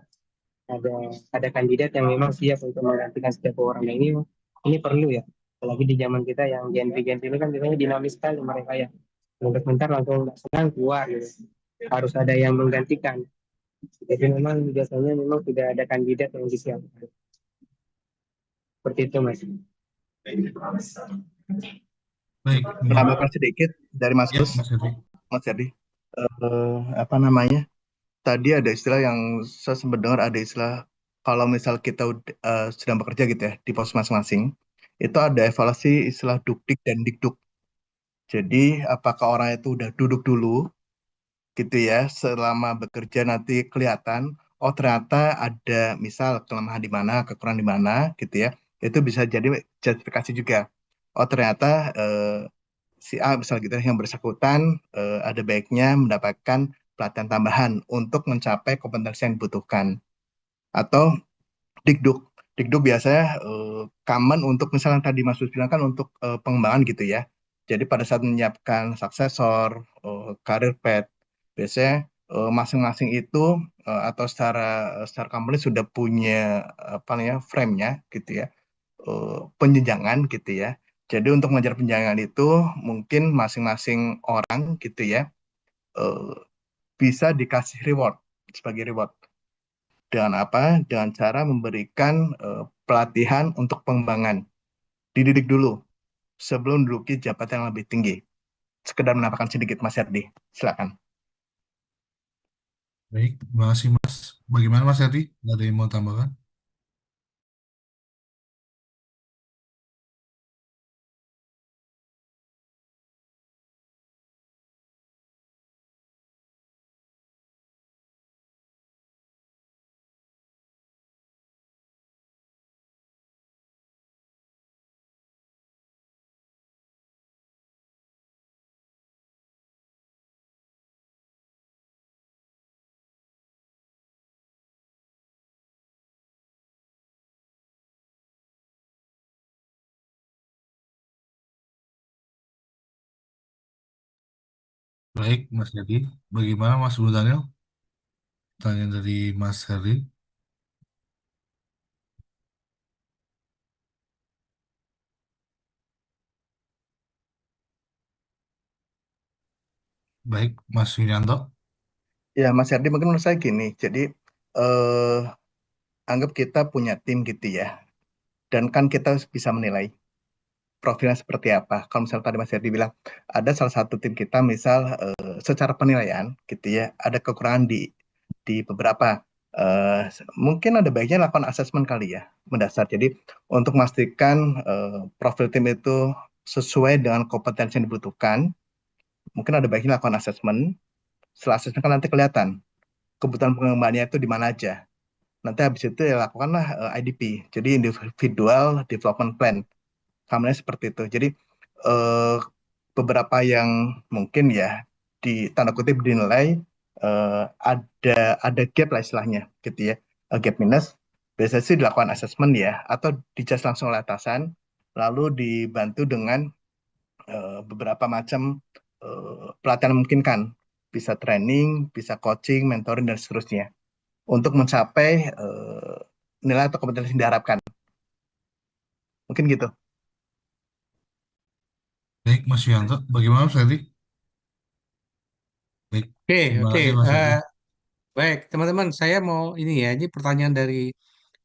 Speaker 3: ada kandidat yang memang siap untuk menggantikan setiap orang. Nah ini perlu ya, apalagi di zaman kita yang Gen Z ini kan biasanya dinamis sekali mereka ya, sebentar langsung nggak senang keluar gitu, harus ada yang menggantikan. Jadi memang biasanya memang sudah ada kandidat yang disiapkan seperti itu Mas.
Speaker 2: Baik,
Speaker 4: Menambahkan sedikit dari Mas
Speaker 2: ya
Speaker 4: Gus,
Speaker 2: Mas Heri.
Speaker 4: Mas Jadi, apa namanya? Tadi ada istilah yang saya sempat dengar, ada istilah kalau misal kita sedang bekerja gitu ya di pos masing-masing, itu ada evaluasi istilah dukdik dan dikduk. Jadi apakah orang itu udah duduk dulu gitu ya, selama bekerja nanti kelihatan, oh ternyata ada misal kelemahan di mana, kekurangan di mana gitu ya, itu bisa jadi justifikasi juga. Oh ternyata si A misal gitu ya, yang bersangkutan ada baiknya mendapatkan pelatihan tambahan untuk mencapai kompetensi yang dibutuhkan. Atau dikduk, dikduk biasanya common untuk misalnya tadi Mas Sus bilang kan untuk pengembangan gitu ya. Jadi pada saat menyiapkan suksesor, karir path, biasanya masing-masing itu atau secara company sudah punya apa namanya frame-nya gitu ya, penjenjangan gitu ya. Jadi untuk mengejar penjenjangan itu mungkin masing-masing orang gitu ya eh, bisa dikasih reward sebagai reward. Dengan apa? Dengan cara memberikan pelatihan untuk pengembangan. Dididik dulu sebelum menduduki jabatan yang lebih tinggi. Sekedar menambahkan sedikit Mas Herdi. Silakan.
Speaker 2: Baik, terima kasih Mas. Bagaimana Mas Heri? Ada yang mau tambahkan? Baik, Mas Heri. Bagaimana Mas Bro Daniel? Tanya dari Mas Heri. Baik, Mas Yunyanto.
Speaker 4: Ya, Mas Herdi mungkin menurut saya gini. Jadi, eh, anggap kita punya tim gitu ya. Dan kan kita bisa menilai profilnya seperti apa. Kalau misalnya tadi Mas Herdi bilang, ada salah satu tim kita misal secara penilaian gitu ya, ada kekurangan di beberapa. Mungkin ada baiknya lakukan asesmen kali ya, mendasar. Jadi untuk memastikan profil tim itu sesuai dengan kompetensi yang dibutuhkan, mungkin ada baiknya lakukan asesmen. Setelah asesmen kan nanti kelihatan kebutuhan pengembangannya itu di mana aja. Nanti habis itu ya lakukanlah IDP, jadi Individual Development Plan. Kamarnya seperti itu. Jadi eh, beberapa yang mungkin ya di tanda kutip dinilai ada gap lah istilahnya gitu ya. Gap minus biasanya sih dilakukan asesmen ya atau dicas langsung oleh atasan lalu dibantu dengan beberapa macam pelatihan memungkinkan. Bisa training, bisa coaching, mentoring, dan seterusnya. Untuk mencapai nilai atau kompetensi yang diharapkan. Mungkin gitu.
Speaker 2: Baik, Mas Yuyanto. Bagaimana, Mas Ferdi? Baik,
Speaker 5: Oke,
Speaker 2: terima
Speaker 5: oke.
Speaker 2: kasih, Mas Ferdi.
Speaker 5: Baik, teman-teman, saya mau ini ya, ini pertanyaan dari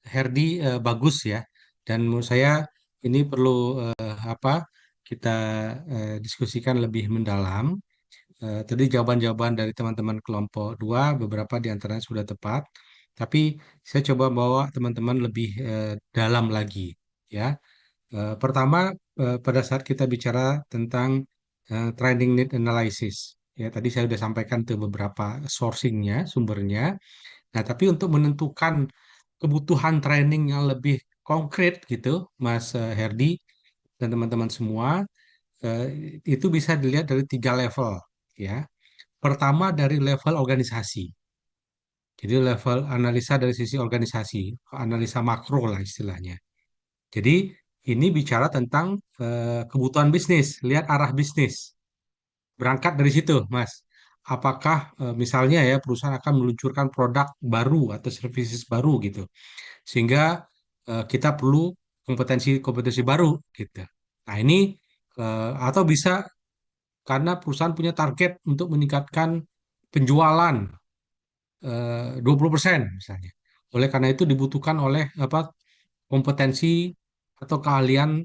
Speaker 5: Herdi bagus ya, dan menurut saya ini perlu apa kita diskusikan lebih mendalam. Tadi jawaban-jawaban dari teman-teman kelompok 2 beberapa di antaranya sudah tepat, tapi saya coba bawa teman-teman lebih dalam lagi ya. Pertama, pada saat kita bicara tentang trending need analysis, ya tadi saya sudah sampaikan tuh beberapa sourcingnya, sumbernya. Nah, tapi untuk menentukan kebutuhan training yang lebih konkret gitu, Mas Herdi dan teman-teman semua, eh, itu bisa dilihat dari 3 level, ya. Pertama dari level organisasi. Jadi level analisa dari sisi organisasi, analisa makro lah istilahnya. Jadi ini bicara tentang kebutuhan bisnis, lihat arah bisnis. Berangkat dari situ, Mas. Apakah misalnya ya perusahaan akan meluncurkan produk baru atau services baru gitu, sehingga kita perlu kompetensi-kompetensi baru gitu. Nah ini atau bisa karena perusahaan punya target untuk meningkatkan penjualan 20% misalnya. Oleh karena itu dibutuhkan oleh apa kompetensi atau keahlian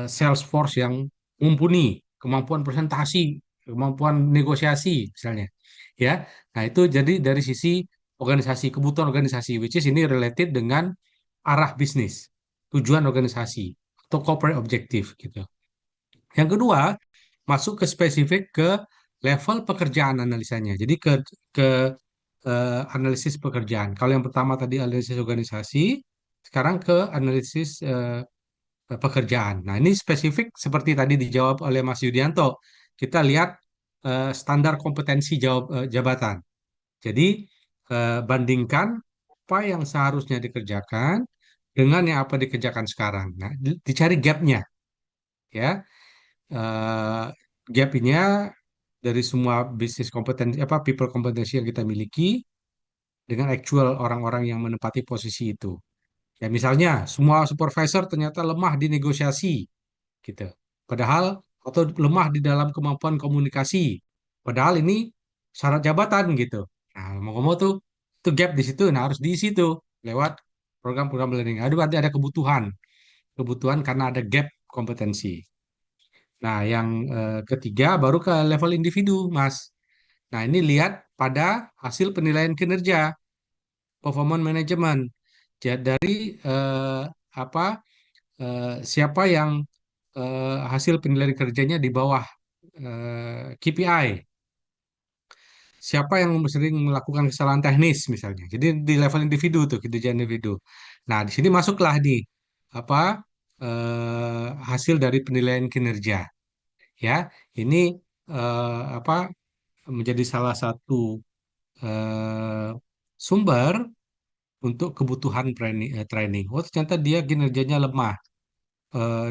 Speaker 5: sales force yang mumpuni, kemampuan presentasi, kemampuan negosiasi misalnya. Ya. Nah, itu jadi dari sisi organisasi, kebutuhan organisasi which is ini related dengan arah bisnis, tujuan organisasi atau corporate objective gitu. Yang kedua, masuk ke spesifik ke level pekerjaan analisanya. Jadi ke analisis pekerjaan. Kalau yang pertama tadi analisis organisasi, sekarang ke analisis pekerjaan. Nah, ini spesifik seperti tadi dijawab oleh Mas Yudianto. Kita lihat standar kompetensi jabatan. Jadi, bandingkan apa yang seharusnya dikerjakan dengan yang apa dikerjakan sekarang. Nah, dicari gap-nya, ya. Eh, gap-nya dari semua bisnis kompetensi apa people kompetensi yang kita miliki dengan actual orang-orang yang menempati posisi itu. Ya misalnya semua supervisor ternyata lemah di negosiasi gitu. Padahal atau lemah di dalam kemampuan komunikasi. Padahal ini syarat jabatan gitu. Nah, mau ngomong tuh itu gap di situ nah harus diisi tuh lewat program-program learning. Aduh, ada kebutuhan. Kebutuhan karena ada gap kompetensi. Nah, yang ketiga baru ke level individu, Mas. Nah, ini lihat pada hasil penilaian kinerja, performance management. Jadi dari apa siapa yang hasil penilaian kerjanya di bawah KPI, siapa yang sering melakukan kesalahan teknis misalnya. Jadi di level individu tuh kinerja individu. Nah, di sini masuklah di apa hasil dari penilaian kinerja. Ya, ini apa menjadi salah satu eh, sumber untuk kebutuhan training. Oh, ternyata dia kinerjanya lemah.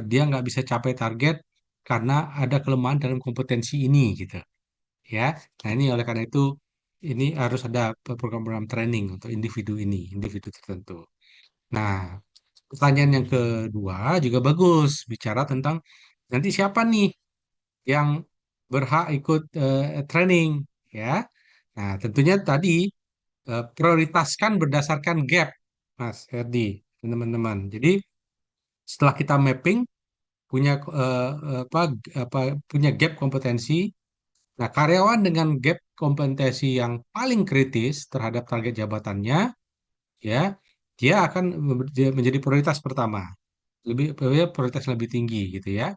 Speaker 5: Dia nggak bisa capai target karena ada kelemahan dalam kompetensi ini, gitu. Ya, nah ini oleh karena itu ini harus ada program-program training untuk individu ini, individu tertentu. Nah, pertanyaan yang kedua juga bagus, bicara tentang nanti siapa nih yang berhak ikut training, ya. Nah, tentunya tadi prioritaskan berdasarkan gap, Mas Herdi dan teman-teman. Jadi setelah kita mapping punya apa punya gap kompetensi, nah karyawan dengan gap kompetensi yang paling kritis terhadap target jabatannya, ya dia akan menjadi prioritas pertama, lebih prioritas lebih tinggi gitu ya.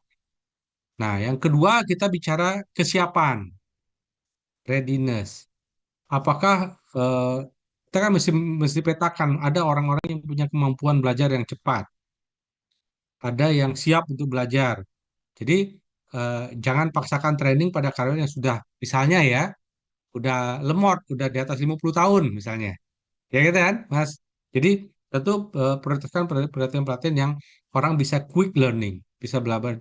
Speaker 5: Nah, yang kedua kita bicara kesiapan, readiness. Apakah kita kan mesti petakan ada orang-orang yang punya kemampuan belajar yang cepat, ada yang siap untuk belajar. Jadi jangan paksakan training pada karyawan yang sudah misalnya ya udah lemot, udah di atas 50 tahun misalnya. Ya gitu kan, Mas. Jadi tentu prioritaskan pelatihan-pelatihan yang orang bisa quick learning, bisa belajar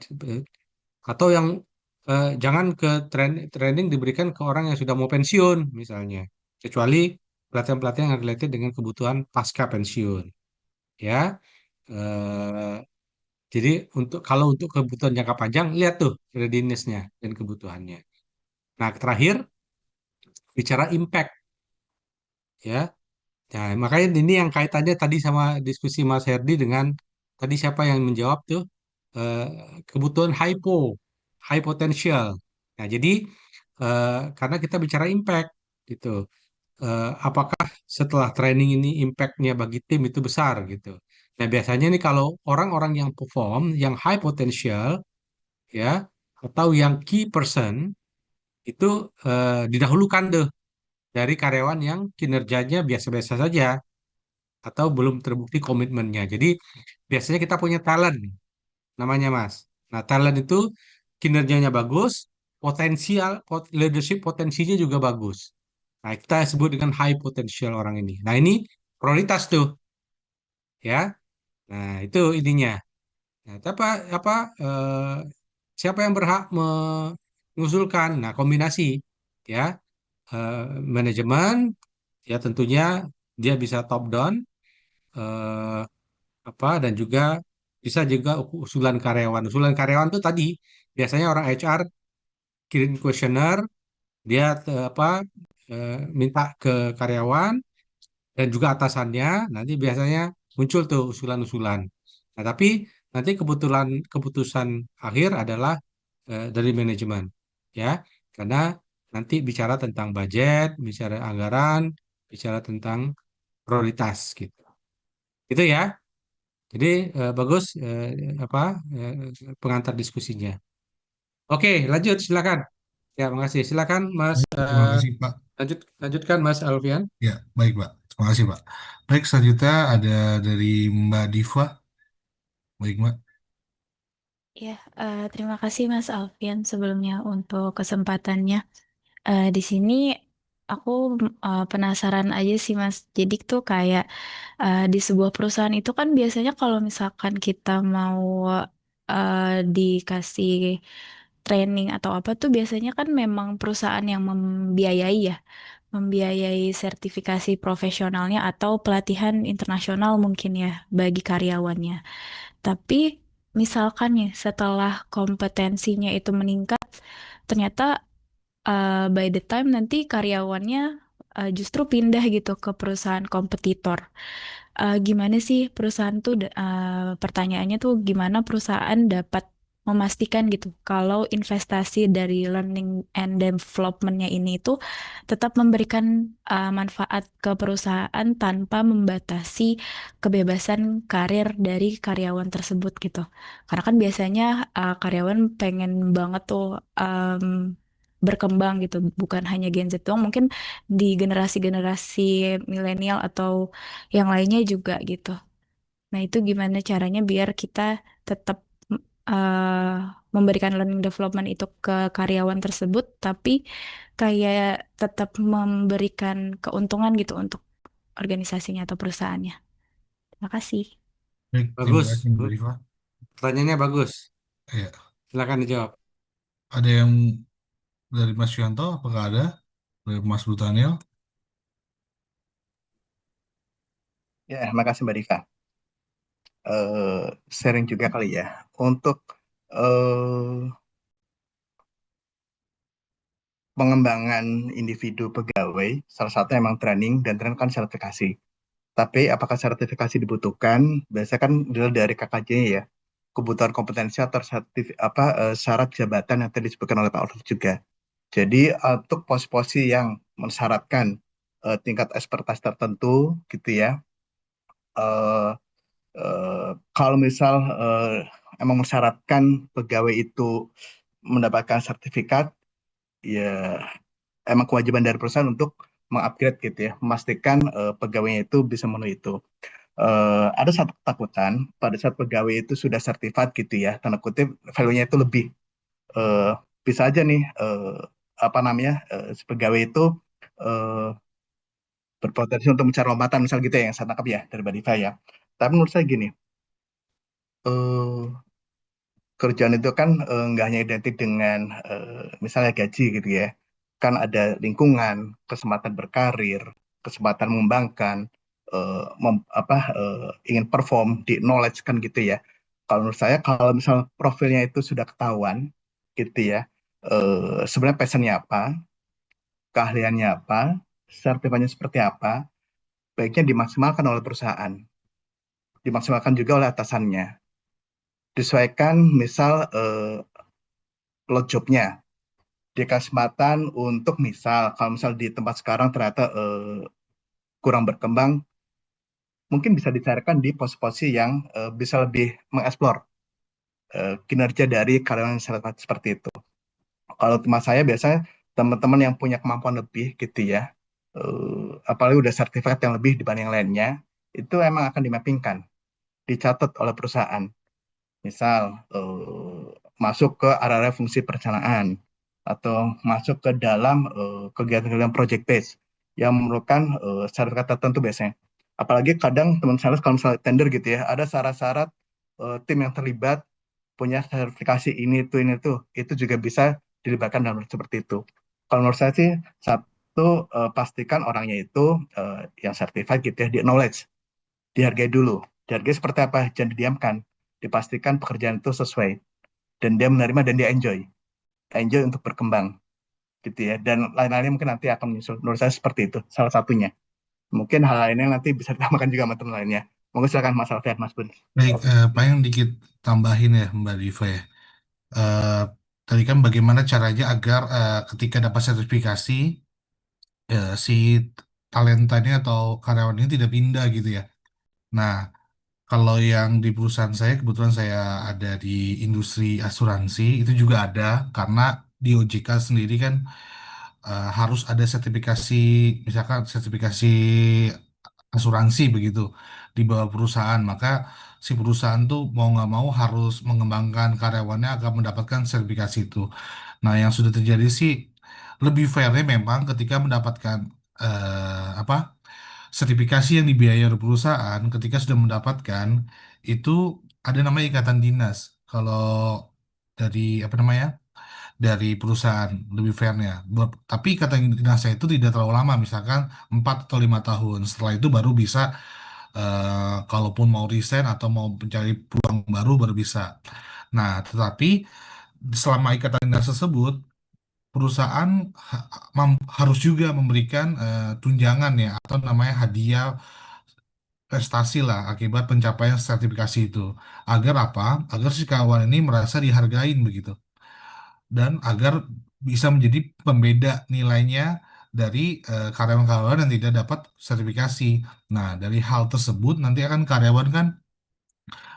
Speaker 5: atau yang jangan ke training diberikan ke orang yang sudah mau pensiun misalnya, kecuali pelatihan-pelatihan yang related dengan kebutuhan pasca pensiun, ya. Eh, jadi kalau untuk kebutuhan jangka panjang, lihat tuh readiness-nya dan kebutuhannya. Nah, terakhir bicara impact, ya. Nah, makanya ini yang kaitannya tadi sama diskusi Mas Herdi dengan tadi siapa yang menjawab tuh, eh, kebutuhan high potential. Nah, jadi karena kita bicara impact gitu, apakah setelah training ini impactnya bagi tim itu besar gitu. Nah, biasanya nih kalau orang-orang yang perform, yang high potential, ya, atau yang key person itu didahulukan tuh dari karyawan yang kinerjanya biasa-biasa saja atau belum terbukti komitmennya. Jadi biasanya kita punya talent nih, namanya Mas. Nah, talent itu kinerjanya bagus, leadership potensinya juga bagus. Nah, kita sebut dengan high potential orang ini. Nah, ini prioritas tuh, ya. Nah, itu ininya. Nah, apa eh, siapa yang berhak mengusulkan? Nah, kombinasi, ya. Eh, Manajemen, ya tentunya dia bisa top down, eh, dan juga bisa juga usulan karyawan. Usulan karyawan tuh tadi biasanya orang HR kirim kuesioner, dia minta ke karyawan dan juga atasannya, nanti biasanya muncul tuh usulan-usulan. Nah, tapi nanti keputusan akhir adalah dari manajemen, ya, karena nanti bicara tentang budget, bicara anggaran, bicara tentang prioritas gitu. Itu ya. Jadi bagus pengantar diskusinya. Oke, lanjut silakan. Ya, makasih. Silakan Mas,
Speaker 2: Baik, terima kasih Pak.
Speaker 5: lanjutkan Mas Alfian.
Speaker 2: Ya, baik Pak. Terima kasih Pak. Baik, selanjutnya ada dari Mbak Diva. Baik Mbak.
Speaker 11: Ya, terima kasih Mas Alfian sebelumnya untuk kesempatannya. Di sini aku penasaran aja sih Mas. Jadi tuh kayak di sebuah perusahaan itu kan biasanya kalau misalkan kita mau dikasih training atau apa tuh biasanya kan memang perusahaan yang membiayai ya, membiayai sertifikasi profesionalnya atau pelatihan internasional mungkin ya bagi karyawannya. Tapi misalkan nih setelah kompetensinya itu meningkat, ternyata by the time nanti karyawannya justru pindah gitu ke perusahaan kompetitor. Gimana sih perusahaan tuh, pertanyaannya tuh gimana perusahaan dapat memastikan gitu kalau investasi dari learning and development-nya ini itu tetap memberikan manfaat ke perusahaan tanpa membatasi kebebasan karir dari karyawan tersebut gitu. Karena kan biasanya karyawan pengen banget tuh berkembang gitu, bukan hanya Gen Z doang, mungkin di generasi-generasi milenial atau yang lainnya juga gitu. Nah, itu gimana caranya biar kita tetap eh, memberikan learning development itu ke karyawan tersebut, tapi kayak tetap memberikan keuntungan gitu untuk organisasinya atau perusahaannya. Terima kasih.
Speaker 2: Baik, terima
Speaker 5: Bagus.
Speaker 2: kasih Mbak Diva.
Speaker 5: Pertanyaannya bagus.
Speaker 2: Ya,
Speaker 5: Silakan dijawab.
Speaker 2: ada yang dari Mas Yuanto, apakah ada? Dari Mas Butanil?
Speaker 4: Ya, makasih Mbak Diva. Sharing juga kali ya. Untuk eh, pengembangan individu pegawai, salah satu emang training dan training kan sertifikasi. Tapi apakah sertifikasi dibutuhkan? Biasanya kan dilihat dari KKJ ya, kebutuhan kompetensi atau syarat jabatan yang tadi disebutkan oleh Pak Ulf juga. Jadi untuk pos-posisi yang mensyaratkan tingkat ekspertis tertentu gitu ya, eh, kalau misal emang mensyaratkan pegawai itu mendapatkan sertifikat, ya emang kewajiban dari perusahaan untuk mengupgrade gitu ya, memastikan pegawainya itu bisa memenuhi itu. Ada satu ketakutan pada saat pegawai itu sudah sertifikat gitu ya, tanda kutip value-nya itu lebih. Eh, Bisa aja nih si pegawai itu eh, berpotensi untuk mencari lompatan misal gitu ya, yang saya tangkap ya dari Mbak Diva ya. Tapi menurut saya gini, eh, kerjaan itu kan nggak hanya identik dengan misalnya gaji gitu ya. Kan ada lingkungan, kesempatan berkarir, kesempatan mengembangkan, ingin perform di knowledge kan gitu ya. Kalau menurut saya kalau misal profilnya itu sudah ketahuan gitu ya, sebenarnya passionnya apa, keahliannya apa, sertifikatnya seperti apa, baiknya dimaksimalkan oleh perusahaan, dimaksimalkan juga oleh atasannya. Disesuaikan misal load jobnya, dikasih kesempatan untuk misal kalau misal di tempat sekarang ternyata kurang berkembang, mungkin bisa dicarikan di posisi yang bisa lebih mengeksplor kinerja dari karyawan seperti itu. Kalau tempat saya biasanya teman-teman yang punya kemampuan lebih gitu ya, apalagi udah sertifikat yang lebih dibanding yang lainnya, itu emang akan dimappingkan, dicatat oleh perusahaan. Misal masuk ke area fungsi perencanaan atau masuk ke dalam kegiatan-kegiatan project base yang memerlukan syarat tertentu biasanya. Apalagi kadang teman saya kalau misalnya tender gitu ya, ada syarat-syarat tim yang terlibat punya sertifikasi ini itu juga bisa dilibatkan dalam seperti itu. Kalau menurut saya sih satu, pastikan orangnya itu yang certified gitu ya, di knowledge, dihargai dulu. Dihargai seperti apa? Jangan didiamkan. Dipastikan pekerjaan itu sesuai dan dia menerima dan dia enjoy untuk berkembang gitu ya. Dan lain-lainnya mungkin nanti akan menyusul. Menurut saya seperti itu salah satunya. Mungkin hal lainnya nanti bisa ditambahkan juga sama teman lainnya. Monggo silakan Mas Alfian, Mas Bun.
Speaker 2: Baik, paling dikit tambahin ya Mbak Diva ya. Eh, Tadi kan bagaimana caranya agar ketika dapat sertifikasi si talentanya atau karyawan ini tidak pindah gitu ya. Nah, kalau yang di perusahaan saya, kebetulan saya ada di industri asuransi, itu juga ada karena di OJK sendiri kan harus ada sertifikasi, misalkan sertifikasi asuransi begitu di bawah perusahaan. Maka si perusahaan tuh mau nggak mau harus mengembangkan karyawannya agar mendapatkan sertifikasi itu. Nah, yang sudah terjadi sih lebih fairnya memang ketika mendapatkan apa sertifikasi yang dibiayai oleh perusahaan, ketika sudah mendapatkan itu ada namanya ikatan dinas. Kalau dari apa namanya dari perusahaan lebih fairnya. Tapi ikatan dinasnya itu tidak terlalu lama, misalkan 4 atau 5 tahun. Setelah itu baru bisa kalaupun mau resign atau mau mencari peluang baru bisa. Nah, tetapi selama ikatan dinas tersebut perusahaan harus juga memberikan tunjangan ya atau namanya hadiah prestasi lah akibat pencapaian sertifikasi itu. Agar apa? Agar si kawan ini merasa dihargain begitu. Dan agar bisa menjadi pembeda nilainya dari karyawan-karyawan yang tidak dapat sertifikasi. Nah, dari hal tersebut nanti akan karyawan kan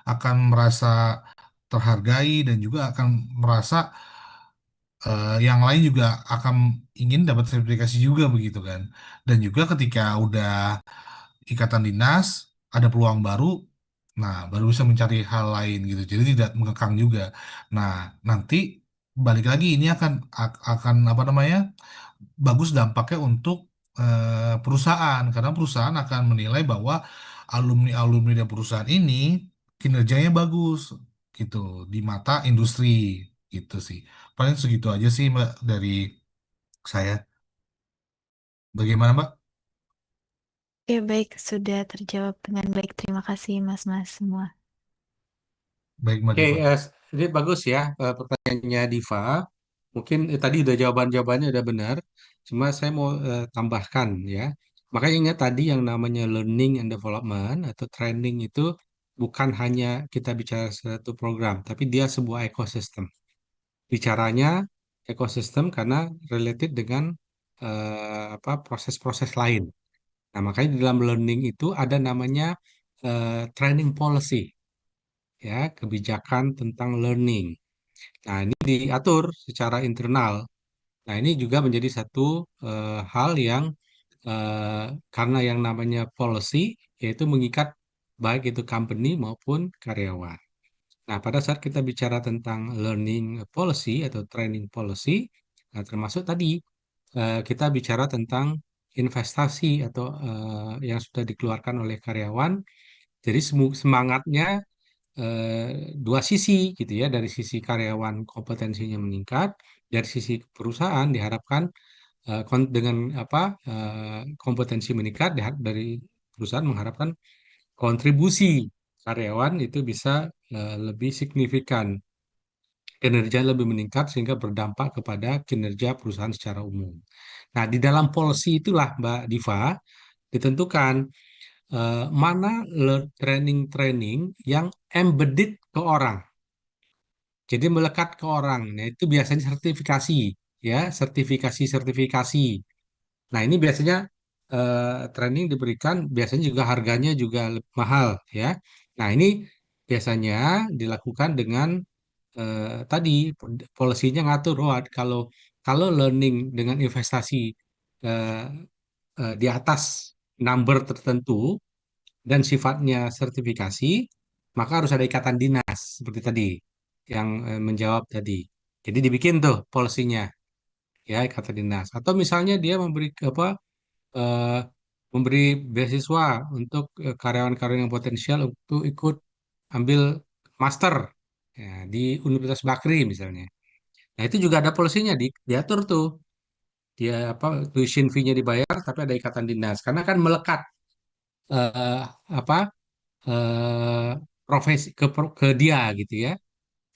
Speaker 2: akan merasa terhargai dan juga akan merasa yang lain juga akan ingin dapat sertifikasi juga begitu kan. Dan juga ketika udah ikatan dinas, ada peluang baru, nah baru bisa mencari hal lain gitu. Jadi tidak mengekang juga. Nah, nanti balik lagi ini akan apa namanya? Bagus dampaknya untuk perusahaan karena perusahaan akan menilai bahwa alumni-alumni dari perusahaan ini kinerjanya bagus gitu di mata industri gitu sih. Paling segitu aja sih Mbak dari saya. Bagaimana Mbak?
Speaker 11: Oke, baik, sudah terjawab dengan baik. Terima kasih, Mas-mas semua.
Speaker 2: Baik Mbak
Speaker 5: Oke,
Speaker 2: Diva.
Speaker 5: ini bagus ya pertanyaannya Diva. Mungkin tadi udah jawabannya udah benar. Cuma saya mau tambahkan ya. Makanya ingat tadi yang namanya learning and development atau training itu bukan hanya kita bicara satu program, tapi dia sebuah ekosistem. Bicaranya ekosistem karena related dengan apa proses-proses lain. Nah, makanya di dalam learning itu ada namanya training policy, ya, kebijakan tentang learning. Nah, ini diatur secara internal. Nah, ini juga menjadi satu hal yang eh, karena yang namanya policy, yaitu mengikat baik itu company maupun karyawan. Nah, pada saat kita bicara tentang learning policy atau training policy, nah, termasuk tadi kita bicara tentang investasi atau yang sudah dikeluarkan oleh karyawan. Jadi semangatnya dua sisi gitu ya. Dari sisi karyawan kompetensinya meningkat, dari sisi perusahaan diharapkan dengan kompetensi meningkat dari perusahaan mengharapkan kontribusi karyawan itu bisa lebih signifikan, kinerja lebih meningkat sehingga berdampak kepada kinerja perusahaan secara umum. Nah, di dalam policy itulah Mbak Diva ditentukan mana training-training yang embedded ke orang. Jadi melekat ke orang. Nah, itu biasanya sertifikasi, ya, sertifikasi. Nah, ini biasanya training diberikan, biasanya juga harganya juga mahal, ya. Nah, ini biasanya dilakukan dengan tadi polisinya ngatur, kalau learning dengan investasi eh, di atas number tertentu dan sifatnya sertifikasi, maka harus ada ikatan dinas seperti tadi yang menjawab tadi. Jadi dibikin tuh polisinya, ya, ikatan dinas. Atau misalnya dia eh, memberi beasiswa untuk karyawan-karyawan yang potensial untuk ikut ambil master ya, di Universitas Bakri misalnya. Nah, itu juga ada polisinya, diatur tuh. Dia tuition fee-nya dibayar tapi ada ikatan dinas karena kan melekat eh, apa eh, profesi ke dia gitu ya.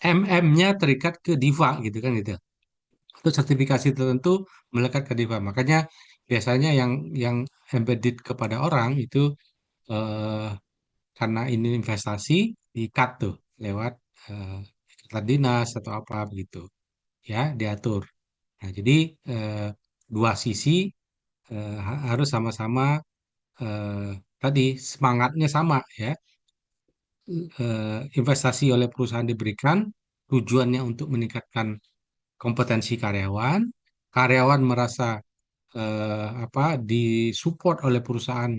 Speaker 5: MM-nya terikat ke Diva gitu kan gitu. Itu sertifikasi tertentu melekat ke Diva. Makanya biasanya yang embedded kepada orang itu eh, karena ini investasi diikat tuh lewat eh, ikatan dinas atau apa begitu ya, diatur. Nah, jadi eh, dua sisi harus sama-sama eh, tadi semangatnya sama ya. Investasi oleh perusahaan diberikan tujuannya untuk meningkatkan kompetensi karyawan. Karyawan merasa disupport oleh perusahaan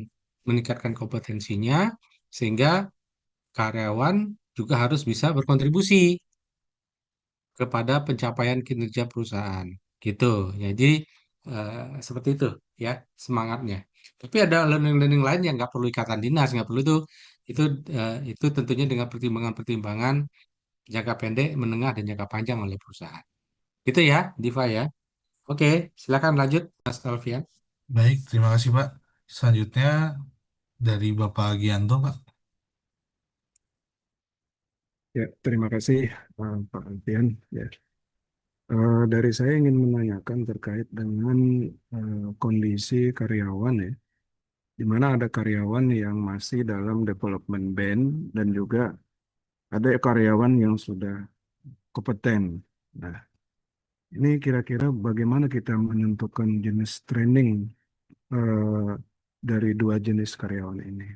Speaker 5: meningkatkan kompetensinya, sehingga karyawan juga harus bisa berkontribusi kepada pencapaian kinerja perusahaan. Gitu. Jadi seperti itu ya semangatnya. Tapi ada learning-learning lain yang nggak perlu ikatan dinas, nggak perlu itu itu tentunya dengan pertimbangan-pertimbangan jangka pendek, menengah, dan jangka panjang oleh perusahaan. Gitu ya, Diva ya. Oke, silakan lanjut, Mas Alfian.
Speaker 2: Baik, terima kasih Pak. Selanjutnya dari Bapak Gianto, Pak.
Speaker 12: Ya, terima kasih Pak Alfian. Ya, dari saya ingin menanyakan terkait dengan kondisi karyawan ya, di mana ada karyawan yang masih dalam development band dan juga ada karyawan yang sudah kompeten. Nah, ini kira-kira bagaimana kita menentukan jenis training eh, dari dua jenis karyawan ini.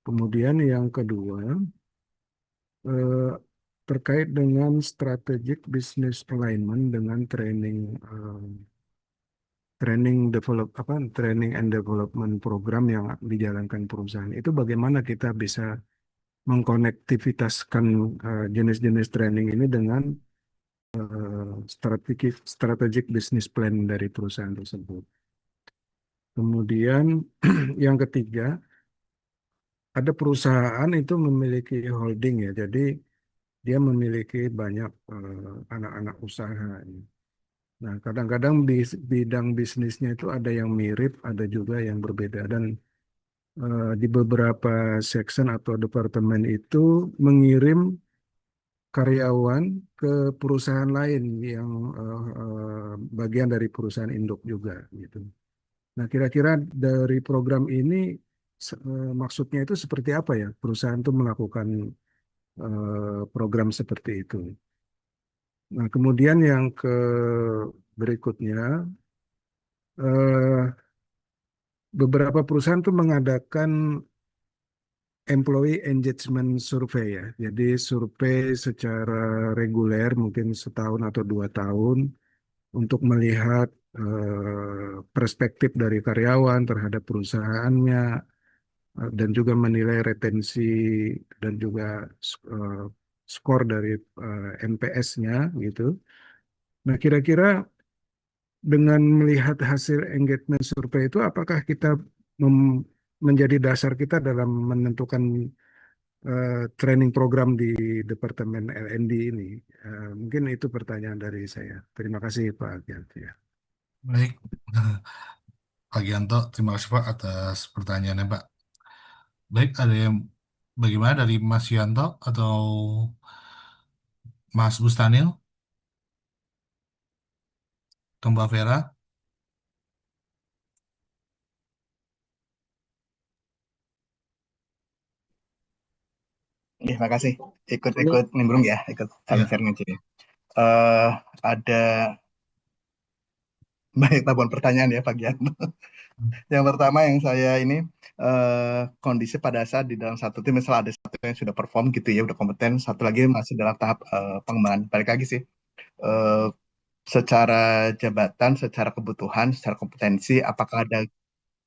Speaker 12: Kemudian yang kedua, eh, terkait dengan strategic business alignment dengan training and development program yang dijalankan perusahaan itu bagaimana kita bisa mengkonektivitaskan jenis-jenis training ini dengan strategic business plan dari perusahaan tersebut. Kemudian yang ketiga, ada perusahaan itu memiliki holding ya, jadi dia memiliki banyak anak-anak usaha. Nah, kadang-kadang bidang bisnisnya itu ada yang mirip, ada juga yang berbeda. Dan di beberapa section atau departemen itu mengirim karyawan ke perusahaan lain yang bagian dari perusahaan induk juga gitu. Nah, kira-kira dari program ini maksudnya itu seperti apa ya? Perusahaan itu melakukan program seperti itu. Nah, kemudian yang berikutnya, eh, beberapa perusahaan tuh mengadakan employee engagement survey ya. Jadi survei secara reguler mungkin setahun atau 2 tahun untuk melihat perspektif dari karyawan terhadap perusahaannya dan juga menilai retensi dan juga eh, skor dari NPS-nya gitu. Nah, kira-kira dengan melihat hasil engagement survei itu, apakah kita menjadi dasar kita dalam menentukan training program di Departemen L&D ini. Mungkin itu pertanyaan dari saya. Terima kasih Pak Alfian.
Speaker 2: Baik, Pak Gianto, terima kasih Pak atas pertanyaannya Pak. Baik, ada yang bagaimana dari Mas Yanto atau Mas Bustanil atau Mbak Vera?
Speaker 4: Iya, makasih. Ikut nimbrung ya, ikut saling
Speaker 2: Ya,
Speaker 4: sharing aja ya. Eh, ada banyak tabungan pertanyaan ya Pak Gianto. Yang pertama yang saya ini kondisi pada saat di dalam satu tim misalnya ada satu yang sudah perform gitu ya, udah kompeten, satu lagi masih dalam tahap pengembangan. Balik lagi sih, eh, secara jabatan, secara kebutuhan, secara kompetensi, apakah ada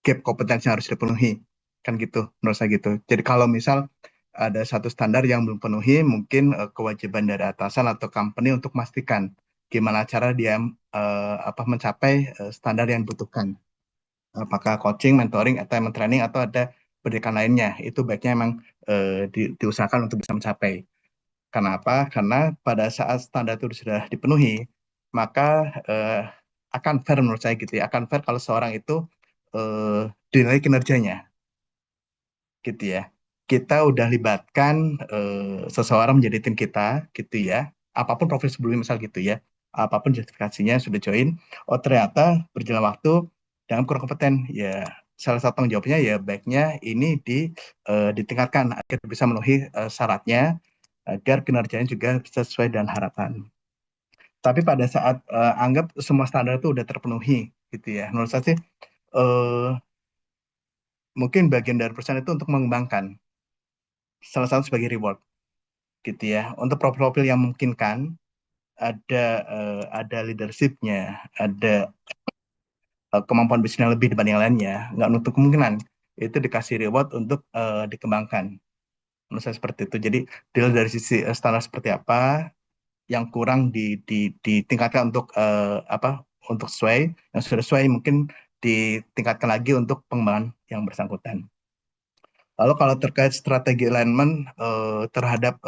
Speaker 4: gap kompetensi yang harus dipenuhi? Kan gitu, menurut saya gitu. Jadi kalau misal ada satu standar yang belum penuhi, mungkin kewajiban dari atasan atau company untuk memastikan gimana cara dia mencapai standar yang dibutuhkan. Apakah coaching, mentoring, atau emang training, atau ada pendidikan lainnya. Itu baiknya memang diusahakan untuk bisa mencapai. Kenapa? Karena pada saat standar itu sudah dipenuhi, maka akan fair menurut saya gitu ya. Akan fair kalau seorang itu dinilai kinerjanya gitu ya. Kita udah libatkan seseorang menjadi tim kita gitu ya. Apapun profil sebelumnya misal gitu ya. Apapun justifikasinya sudah join. Oh ternyata berjalan waktu dengan kurang kompeten. Ya salah satu tanggung jawabnya ya baiknya ini ditingkatkan agar bisa memenuhi syaratnya agar kinerjanya juga sesuai dengan harapan. Tapi pada saat anggap semua standar itu udah terpenuhi gitu ya. Menurut saya sih mungkin bagian dari perusahaan itu untuk mengembangkan salah satu sebagai reward gitu ya. Untuk profil-profil yang memungkinkan ada leadershipnya, ada kemampuan bisnis yang lebih dibanding yang lainnya, nggak menutup kemungkinan itu dikasih reward untuk dikembangkan. Menurut saya seperti itu. Jadi dilihat dari sisi standar seperti apa, yang kurang ditingkatkan untuk untuk sesuai, yang sudah sesuai mungkin ditingkatkan lagi untuk pengembangan yang bersangkutan. Lalu kalau terkait strategi alignment terhadap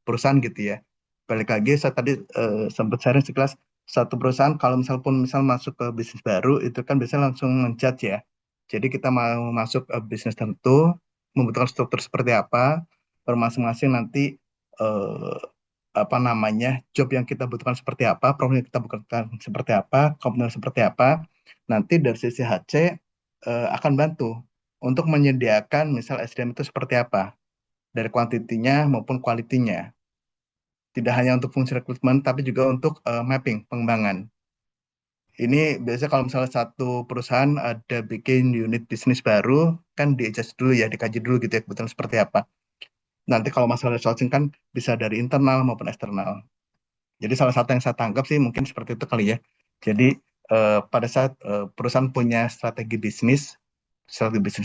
Speaker 4: perusahaan gitu ya, balik lagi saya tadi sempat sharing sekelas satu perusahaan kalau misal masuk ke bisnis baru itu kan biasanya langsung ngejudge ya. Jadi kita mau masuk ke bisnis tertentu, membutuhkan struktur seperti apa, per masing-masing nanti eh, job yang kita butuhkan seperti apa, problem yang kita butuhkan seperti apa, komponen seperti apa. Nanti dari sisi HC akan bantu untuk menyediakan misal SDM itu seperti apa, dari kuantitinya maupun kualitinya. Tidak hanya untuk fungsi rekrutmen, tapi juga untuk mapping, pengembangan. Ini biasanya kalau misalnya satu perusahaan ada bikin unit bisnis baru, kan di-adjust dulu ya, dikaji dulu gitu ya, kebutuhan seperti apa. Nanti kalau masalah sourcing kan bisa dari internal maupun eksternal. Jadi salah satu yang saya tangkap sih mungkin seperti itu kali ya. Jadi pada saat perusahaan punya strategi bisnis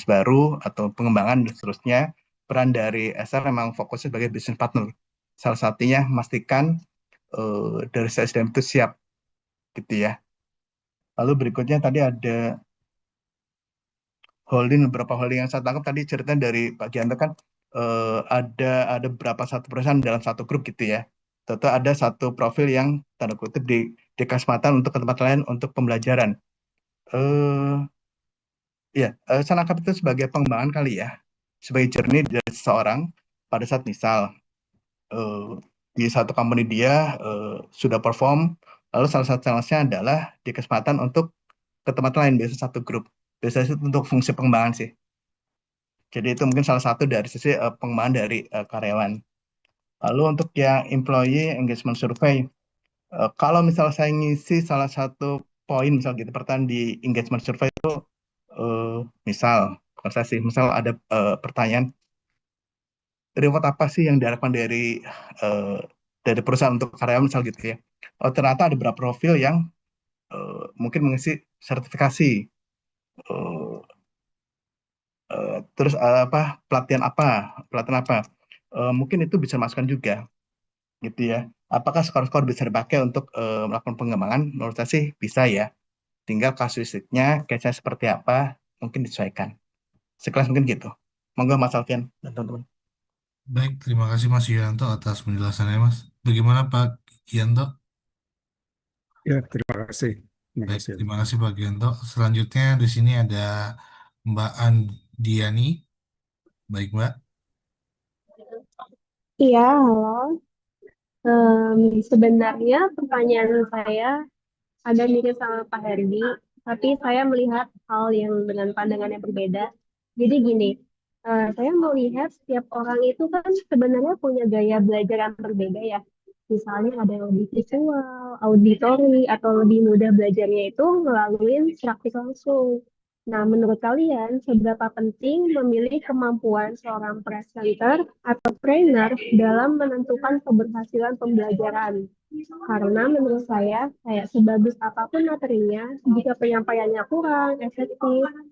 Speaker 4: baru atau pengembangan dan seterusnya, peran dari SR memang fokusnya sebagai business partner. Salah satunya memastikan dari SDM itu siap gitu ya. Lalu berikutnya tadi ada beberapa holding yang saya tangkap tadi ceritanya dari Pak Gianto kan ada berapa satu perusahaan dalam satu grup gitu ya. Tentu ada satu profil yang tanda kutip di kesempatan untuk ke tempat lain untuk pembelajaran. Eh saya nangkap itu sebagai pengembangan kali ya, sebagai journey dari seseorang pada saat misal eh, di satu company dia sudah perform, lalu salah satu challenge-nya adalah di kesempatan untuk ke tempat lain, biasa satu grup. Biasanya itu untuk fungsi pengembangan sih. Jadi itu mungkin salah satu dari sisi pengembangan dari karyawan. Lalu untuk yang employee engagement survey, kalau misal saya ngisi salah satu poin misal gitu pertanyaan di engagement survey itu eh, misal bukan saya sih, misal ada pertanyaan reward apa sih yang diharapkan eh, dari perusahaan untuk karyawan misal gitu ya. Oh, ternyata ada beberapa profil yang mungkin mengisi sertifikasi, eh, terus pelatihan apa, mungkin itu bisa masukkan juga gitu ya. Apakah skor-skor bisa dipakai untuk melakukan pengembangan? Menurut saya sih bisa ya. Tinggal kasuistiknya, case-nya seperti apa, mungkin disesuaikan. Sekelas mungkin gitu. Monggo Mas Alfian dan teman-teman.
Speaker 2: Baik, terima kasih Mas Yanto atas penjelasannya Mas. Bagaimana Pak Yanto?
Speaker 12: Ya, terima kasih. Terima
Speaker 2: Baik,
Speaker 12: kasih.
Speaker 2: terima kasih Pak Yanto. Selanjutnya di sini ada Mbak Andiani. Baik Mbak.
Speaker 13: Iya, halo. Sebenarnya pertanyaan saya agak mirip sama Pak Herdi, tapi saya melihat hal yang dengan pandangan yang berbeda. Jadi gini, saya melihat setiap orang itu kan sebenarnya punya gaya belajar yang berbeda ya. Misalnya ada yang lebih visual, auditori, atau lebih mudah belajarnya itu melalui praktik langsung. Nah, menurut kalian, seberapa penting memilih kemampuan seorang presenter atau trainer dalam menentukan keberhasilan pembelajaran? Karena menurut saya, kayak sebagus apapun materinya, jika penyampaiannya kurang efektif,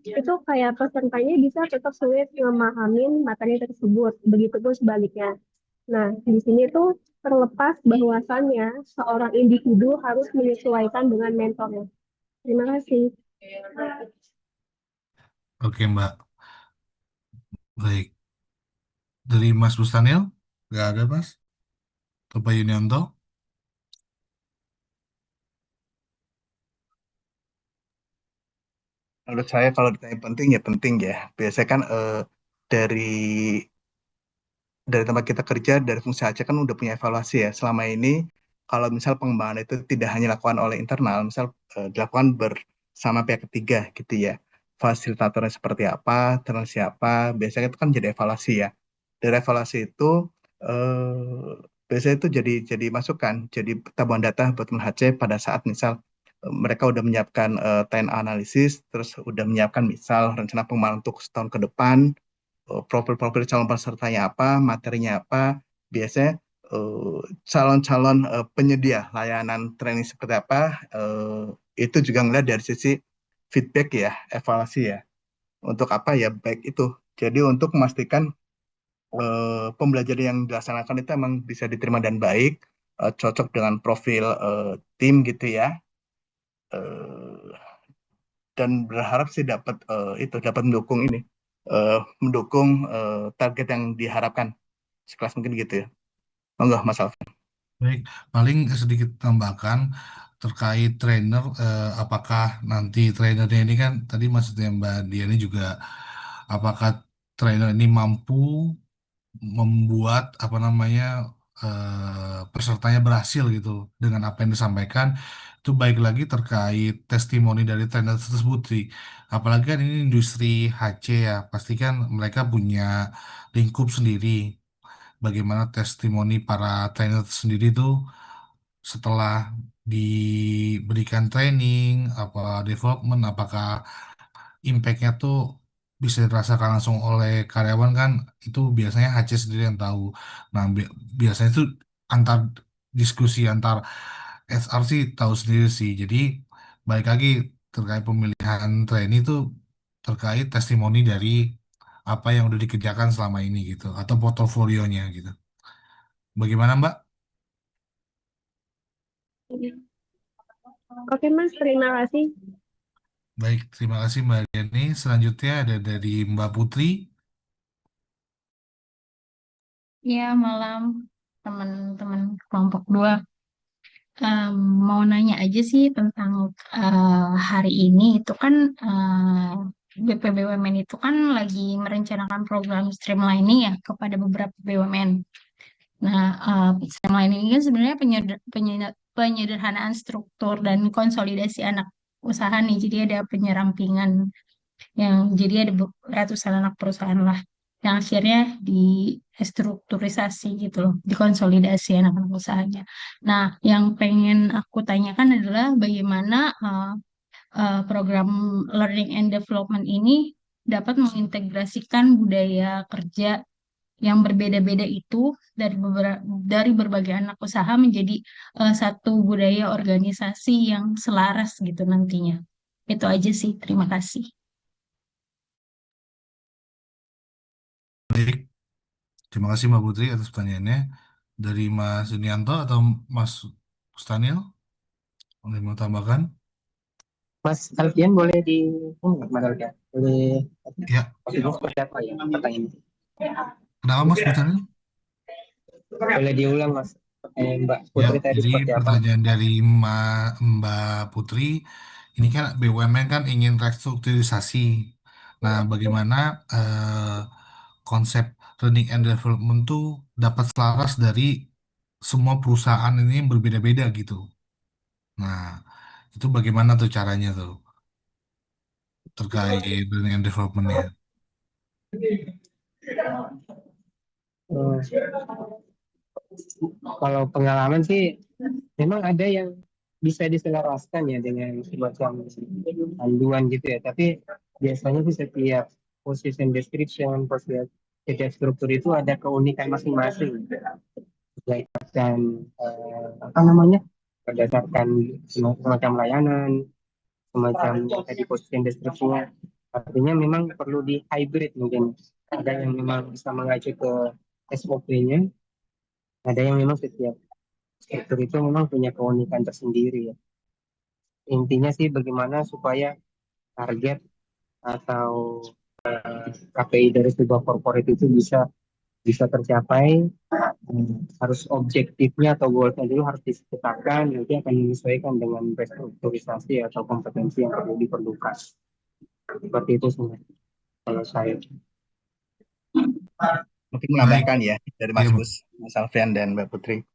Speaker 13: itu kayak pesertanya bisa tetap sulit memahami materi tersebut. Begitupun sebaliknya. Nah, di sini tuh terlepas bahwasannya seorang individu harus menyesuaikan dengan mentornya. Terima kasih.
Speaker 2: Oke Mbak. Baik. Dari Mas Bustanil? Nggak ada Mas? Atau Pak Yunianto?
Speaker 4: Menurut saya kalau ditanya penting ya penting ya. Biasanya kan dari tempat kita kerja, dari fungsi AC kan udah punya evaluasi ya. Selama ini kalau misal pengembangan itu tidak hanya dilakukan oleh internal, misal dilakukan bersama pihak ketiga gitu ya. Fasilitatornya seperti apa, trainer siapa, biasanya itu kan jadi evaluasi ya. Dari evaluasi itu biasanya itu jadi masukan, jadi tabungan data buat teman HC pada saat misal mereka udah menyiapkan time analisis, terus udah menyiapkan misal rencana pengembangan untuk setahun ke depan, profil-profil calon pesertanya apa, materinya apa, biasanya eh, calon-calon penyedia layanan training seperti apa, itu juga ngeliat dari sisi feedback ya, evaluasi ya. Untuk apa ya, baik itu. Jadi untuk memastikan pembelajaran yang dilaksanakan itu emang bisa diterima dan baik, cocok dengan profil tim gitu ya. Eh, dan berharap sih dapat itu dapat mendukung ini, mendukung target yang diharapkan sekelas mungkin gitu ya. Enggak Mas Alvin.
Speaker 2: Baik, paling sedikit tambahkan terkait trainer, apakah nanti trainernya ini kan tadi maksudnya Mbak Diani juga, apakah trainer ini mampu membuat apa namanya pesertanya berhasil gitu dengan apa yang disampaikan, itu baik lagi terkait testimoni dari trainer tersebut sih. Apalagi kan ini industri HC ya, pasti kan mereka punya lingkup sendiri. Bagaimana testimoni para trainer sendiri tuh setelah diberikan training, apa development, apakah impact-nya tuh bisa dirasakan langsung oleh karyawan kan, itu biasanya HC sendiri yang tahu. Nah, biasanya itu antar diskusi antar HR sih tahu sendiri sih. Jadi balik lagi terkait pemilihan trainee itu terkait testimoni dari apa yang udah dikerjakan selama ini gitu atau portofolionya gitu. Bagaimana Mbak?
Speaker 13: Oke Mas, terima kasih.
Speaker 2: Baik, terima kasih Mbak Diani. Selanjutnya ada dari Mbak Putri.
Speaker 14: Ya, malam teman-teman kelompok 2. Em, Mau nanya aja sih tentang hari ini itu kan BPBUMN itu kan lagi merencanakan program streamlining ya kepada beberapa BUMN. Nah, streamlining ini kan sebenarnya penyederhanaan struktur dan konsolidasi anak usaha nih. Jadi ada penyerampingan yang jadi ada ratusan anak perusahaan lah yang akhirnya distrukturisasi gitu loh, dikonsolidasi anak-anak usahanya. Nah, yang pengen aku tanyakan adalah bagaimana program learning and development ini dapat mengintegrasikan budaya kerja yang berbeda-beda itu dari berbagai anak usaha menjadi satu budaya organisasi yang selaras gitu nantinya. Itu aja sih. Terima kasih.
Speaker 2: Baik, terima kasih Mbak Putri atas pertanyaannya. Dari Mas Yunianto atau Mas Stanil, boleh mau tambahkan?
Speaker 3: Mas Alfian boleh di Mas Alfian boleh
Speaker 2: Ya,
Speaker 3: maksudnya seperti apa ya pertanyaannya?
Speaker 2: kenapa Mas Stanil?
Speaker 3: Boleh diulang Mas. Mbak
Speaker 2: Ya,
Speaker 3: Putri tadi
Speaker 2: jadi
Speaker 3: seperti apa?
Speaker 2: pertanyaan dari Mbak Putri, ini kan BUMN kan ingin restrukturisasi. Nah, bagaimana konsep learning and development tuh dapat selaras dari semua perusahaan ini yang berbeda-beda gitu. Nah, itu bagaimana tuh caranya tuh terkait learning and development-nya?
Speaker 3: Hmm, Kalau pengalaman sih memang ada yang bisa diselaraskan ya dengan semacam panduan gitu ya. Tapi biasanya sih setiap position description, setiap struktur itu ada keunikan masing-masing. Berdasarkan apa namanya? Berdasarkan semacam layanan, semacam tadi position description-nya. Artinya memang perlu di hybrid mungkin. Ada yang memang bisa mengacu ke SOP-nya, ada yang memang setiap struktur itu memang punya keunikan tersendiri ya. Intinya sih bagaimana supaya target atau KPI dari sebuah corporate itu bisa bisa tercapai. Harus objektifnya atau goalsnya dulu harus ditetapkan, nanti akan menyesuaikan dengan restrukturisasi atau kompetensi yang perlu diperlukan. Seperti itu sebenarnya kalau saya.
Speaker 4: Mungkin
Speaker 2: Baik,
Speaker 4: menambahkan ya dari
Speaker 2: iya,
Speaker 4: Mas Gus, Mas Alfian dan Mbak Putri.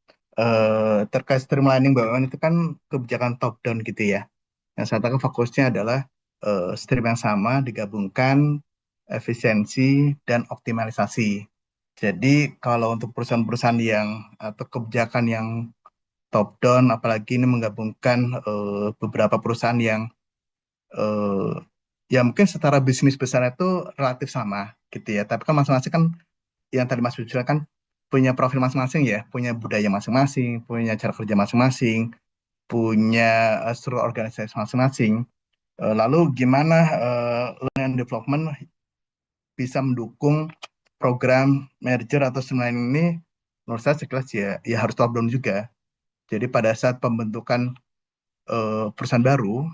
Speaker 4: Terkait streamlining BUMN itu kan kebijakan top down gitu ya. Yang saya tahu fokusnya adalah stream yang sama digabungkan efisiensi dan optimalisasi. Jadi kalau untuk perusahaan-perusahaan yang atau kebijakan yang top down, apalagi ini menggabungkan beberapa perusahaan yang eh, ya mungkin secara bisnis besar itu relatif sama gitu ya. Tapi kan masing-masing kan yang tadi Mas Ujjwal kan punya profil masing-masing ya, punya budaya masing-masing, punya cara kerja masing-masing, punya struktur organisasi masing-masing. Lalu gimana learning and development bisa mendukung program merger atau streamlining ini? Menurut saya sekelas ya harus top down juga. Jadi pada saat pembentukan perusahaan baru,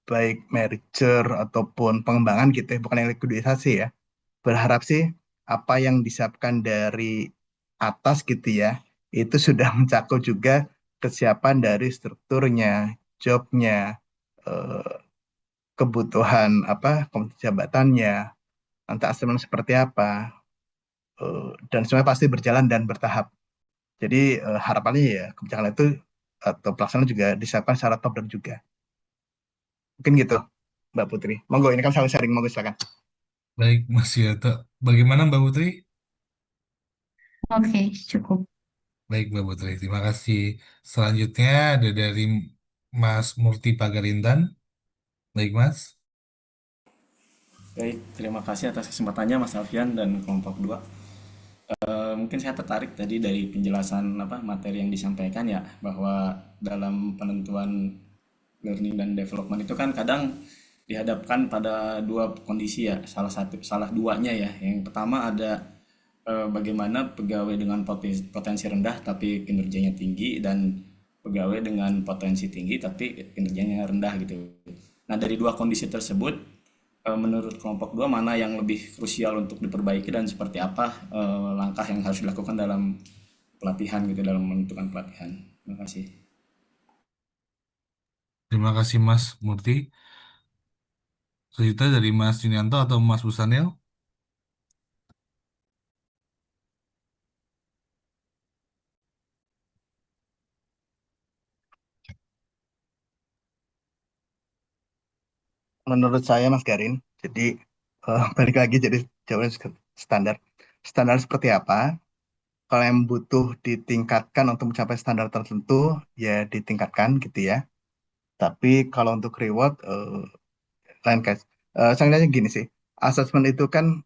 Speaker 4: baik merger ataupun pengembangan gitu ya, bukan yang likuidisasi ya, berharap sih apa yang disiapkan dari atas gitu ya, itu sudah mencakup juga kesiapan dari strukturnya, jobnya, eh, kebutuhan apa, kompetensi jabatannya, nanti asesmen seperti apa, dan semuanya pasti berjalan dan bertahap. Jadi harapannya ya kebijakan itu atau pelaksanaan juga disiapkan secara top down juga. Mungkin gitu, Mbak Putri. Monggo, ini kan saling sharing, monggo silakan.
Speaker 2: baik Mas Yoto. Bagaimana Mbak Putri?
Speaker 14: Oke, cukup.
Speaker 2: Baik Mbak Putri, terima kasih. Selanjutnya ada dari Mas Murti Pagarindan. Baik Mas.
Speaker 15: Baik, terima kasih atas kesempatannya Mas Alfian dan kelompok 2. Mungkin saya tertarik tadi dari penjelasan materi yang disampaikan ya, bahwa dalam penentuan learning dan development itu kan kadang dihadapkan pada dua kondisi ya, salah duanya ya. Yang pertama ada bagaimana pegawai dengan potensi rendah tapi kinerjanya tinggi, dan pegawai dengan potensi tinggi tapi kinerjanya rendah gitu. Nah, dari dua kondisi tersebut, menurut kelompok 2 mana yang lebih krusial untuk diperbaiki dan seperti apa langkah yang harus dilakukan dalam pelatihan gitu, dalam menentukan pelatihan. Terima kasih.
Speaker 2: Terima kasih Mas Murti. Selanjutnya dari Mas Junianto atau Mas Busanil.
Speaker 4: Menurut saya Mas Garin, jadi balik lagi jadi jawabannya standar. Standar seperti apa? Kalau yang butuh ditingkatkan untuk mencapai standar tertentu, ya ditingkatkan gitu ya. Tapi kalau untuk reward, lain case. Sebenarnya gini sih, assessment itu kan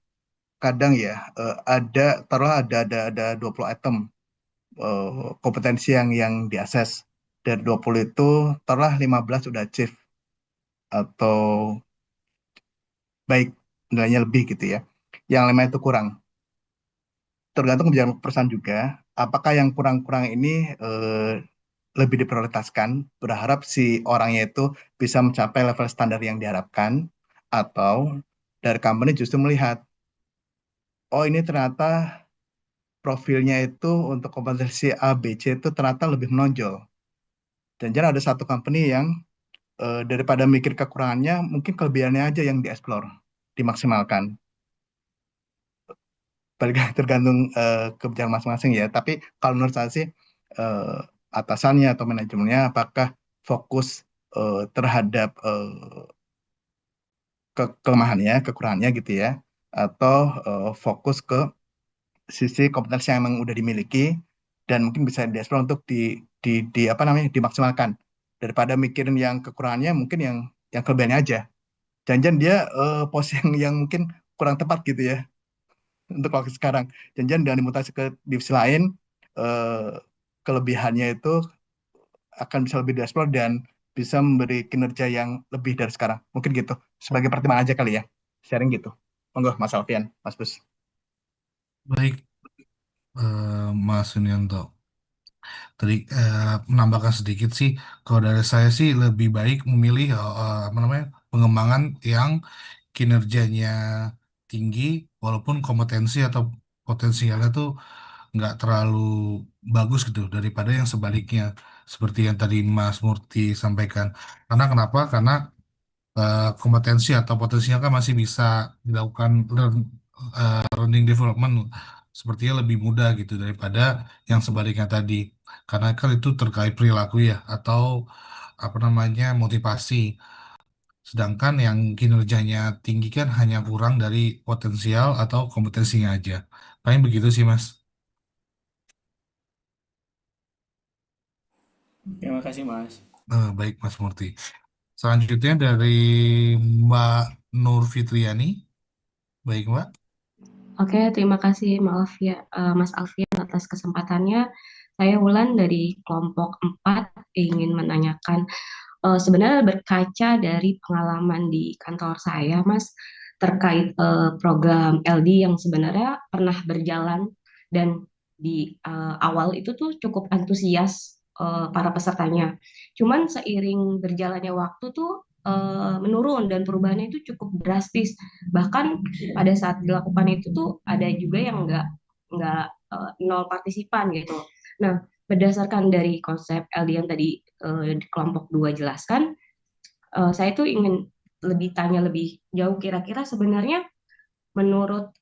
Speaker 4: kadang ya ada taruhlah ada 20 item kompetensi yang diakses. Dari 20 itu taruhlah 15 udah achieve atau baik nilainya lebih gitu ya. Yang 5 itu kurang. Tergantung kebijakan perusahaan juga. Apakah yang kurang-kurang ini lebih diprioritaskan, berharap si orangnya itu bisa mencapai level standar yang diharapkan, atau dari company justru melihat, oh ini ternyata profilnya itu untuk kompetensi A, B, C itu ternyata lebih menonjol. Jangan ada satu company yang daripada mikir kekurangannya, mungkin kelebihannya aja yang dieksplor, dimaksimalkan. Tergantung kebijakan masing-masing ya. Tapi kalau menurut saya sih atasannya atau manajemennya apakah fokus terhadap kelemahannya, kekurangannya gitu ya, atau fokus ke sisi kompetensi yang memang udah dimiliki dan mungkin bisa dieksplor untuk di apa namanya dimaksimalkan daripada mikirin yang kekurangannya mungkin yang kelebihannya aja. Jangan-jangan dia posisi yang mungkin kurang tepat gitu ya untuk waktu sekarang. Jangan-jangan dengan dimutasi ke divisi lain kelebihannya itu akan bisa lebih dieksplor dan bisa memberi kinerja yang lebih dari sekarang. Mungkin gitu. Sebagai pertimbangan aja kali ya. Sharing gitu. Monggo Mas Alfian, Mas Bus.
Speaker 2: Baik, Mas Yunyanto. Tadi menambahkan sedikit sih, kalau dari saya sih lebih baik memilih apa namanya pengembangan yang kinerjanya tinggi, walaupun kompetensi atau potensialnya tuh nggak terlalu bagus gitu, daripada yang sebaliknya, seperti yang tadi Mas Murti sampaikan. Karena kenapa? Karena kompetensi atau potensinya kan masih bisa dilakukan learning development sepertinya lebih mudah gitu daripada yang sebaliknya tadi, karena kan itu terkait perilaku ya atau apa namanya motivasi, sedangkan yang kinerjanya tinggi kan hanya kurang dari potensial atau kompetensinya aja. Paling begitu sih Mas.
Speaker 15: Terima kasih Mas.
Speaker 2: Baik Mas Murti. Selanjutnya dari Mbak Nur Fitriani. Baik Mbak.
Speaker 16: Oke, terima kasih Mas Alfian atas kesempatannya. Saya Wulan dari kelompok 4 ingin menanyakan, sebenarnya berkaca dari pengalaman di kantor saya, Mas, terkait program LD yang sebenarnya pernah berjalan dan di awal itu tuh cukup antusias para pesertanya. Cuman seiring berjalannya waktu tuh menurun dan perubahannya itu cukup drastis. Bahkan pada saat dilakukan itu tuh ada juga yang nggak nol partisipan gitu. Nah, berdasarkan dari konsep LD yang tadi di kelompok 2 jelaskan, saya tuh ingin tanya lebih jauh, kira-kira sebenarnya menurut